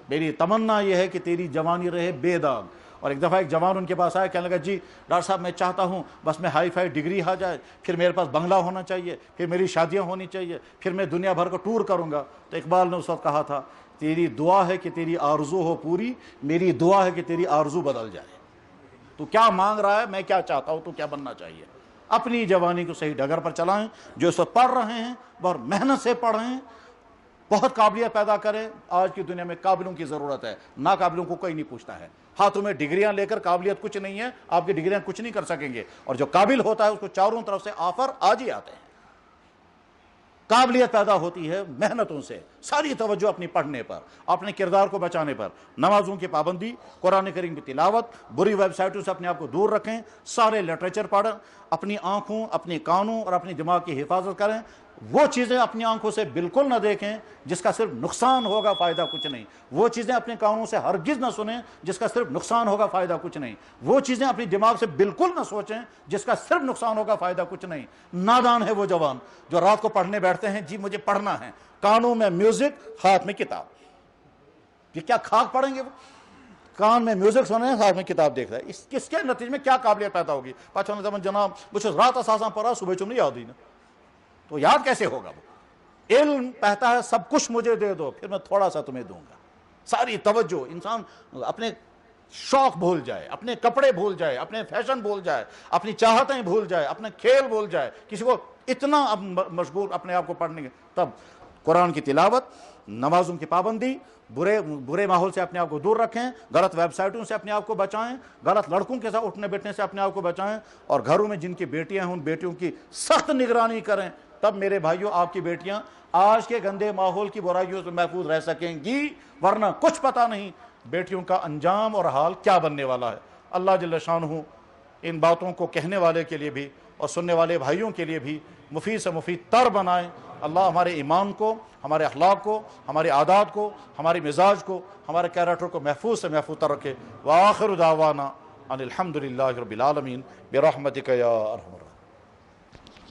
میری تمنا یہ ہے کہ تیری جوانی رہے بے داغ۔ اور ایک دفعہ ایک جوان ان کے پاس آیا، کہنے لگا جی ڈاکٹر صاحب میں چاہتا ہوں بس میں ہائی فائی ڈگری آ جائے، پھر میرے پاس بنگلہ ہونا چاہیے، پھر میری شادیاں ہونی چاہیے، پھر میں دنیا بھر کو ٹور کروں گا۔ تو اقبال نے اس وقت کہا تھا تیری دعا ہے کہ تیری آرزو ہو پوری، میری دعا ہے کہ تیری آرزو بدل جائے۔ تو کیا مانگ رہا ہے، میں کیا چاہتا ہوں، تو کیا بننا چاہیے۔ اپنی جوانی کو صحیح ڈگر پر چلائیں، جو اس وقت پڑھ رہے ہیں بہت محنت سے پڑھیں، بہت قابلیت پیدا کریں۔ آج کی دنیا میں قابلوں کی ضرورت ہے، ناقابلوں کو کوئی نہیں پوچھتا ہے۔ ہاتھوں میں ڈگریاں لے کر قابلیت کچھ نہیں ہے، آپ کی ڈگریاں کچھ نہیں کر سکیں گے، اور جو قابل ہوتا ہے اس کو چاروں طرف سے آفر آج ہی آتے ہیں۔ قابلیت پیدا ہوتی ہے محنتوں سے۔ ساری توجہ اپنی پڑھنے پر، اپنے کردار کو بچانے پر، نمازوں کی پابندی، قرآن کریم کی تلاوت، بری ویب سائٹوں سے اپنے آپ کو دور رکھیں، سارے لٹریچر پڑھیں، اپنی آنکھوں، اپنے کانوں اور اپنی دماغ کی حفاظت کریں۔ وہ چیزیں اپنی آنکھوں سے بالکل نہ دیکھیں جس کا صرف نقصان ہوگا، فائدہ کچھ نہیں۔ وہ چیزیں اپنے کانوں سے ہرگز نہ سنیں جس کا صرف نقصان ہوگا، فائدہ کچھ نہیں۔ وہ چیزیں اپنی دماغ سے بالکل نہ سوچیں جس کا صرف نقصان ہوگا، فائدہ کچھ نہیں۔ نادان ہے وہ جوان جو رات کو پڑھنے بیٹھتے ہیں، جی مجھے پڑھنا ہے، کانوں میں میوزک، ہاتھ میں کتاب۔ یہ کیا کھاک پڑھیں گے وہ؟ کان میں میوزک سنے، ہاتھ میں کتاب دیکھ رہا ہے، کس کے نتیجے میں کیا قابلیت پیدا ہوگی؟ پاچھا زمان جناب مجھے رات اساساں پڑھا، صبح چون نہیں یاد ہی نا، تو یاد کیسے ہوگا؟ وہ علم کہتا ہے سب کچھ مجھے دے دو، پھر میں تھوڑا سا تمہیں دوں گا۔ ساری توجہ، انسان اپنے شوق بھول جائے، اپنے کپڑے بھول جائے، اپنے فیشن بھول جائے، اپنی چاہتیں بھول جائے، اپنے کھیل بھول جائے، کسی کو اتنا مشغول اپنے آپ کو پڑھنے کے، تب قرآن کی تلاوت، نمازوں کی پابندی، برے ماحول سے اپنے آپ کو دور رکھیں، غلط ویب سائٹوں سے اپنے آپ کو بچائیں، غلط لڑکوں کے ساتھ اٹھنے بیٹھنے سے اپنے آپ کو بچائیں، اور گھروں میں جن کی بیٹیاں ہیں ان بیٹیوں کی سخت نگرانی کریں۔ تب میرے بھائیوں آپ کی بیٹیاں آج کے گندے ماحول کی برائیوں سے محفوظ رہ سکیں گی، ورنہ کچھ پتہ نہیں بیٹیوں کا انجام اور حال کیا بننے والا ہے۔ اللہ جل شانہ ان باتوں کو کہنے والے کے لیے بھی اور سننے والے بھائیوں کے لیے بھی مفید سے مفید تر بنائیں۔ اللہ ہمارے ایمان کو، ہمارے اخلاق کو، ہمارے عادات کو، ہمارے مزاج کو، ہمارے کیریکٹر کو محفوظ سے محفوظ تر رکھے۔ وآخر دعوانا ان الحمد للہ رب العالمین برحمتک یا ارحم الراحمین۔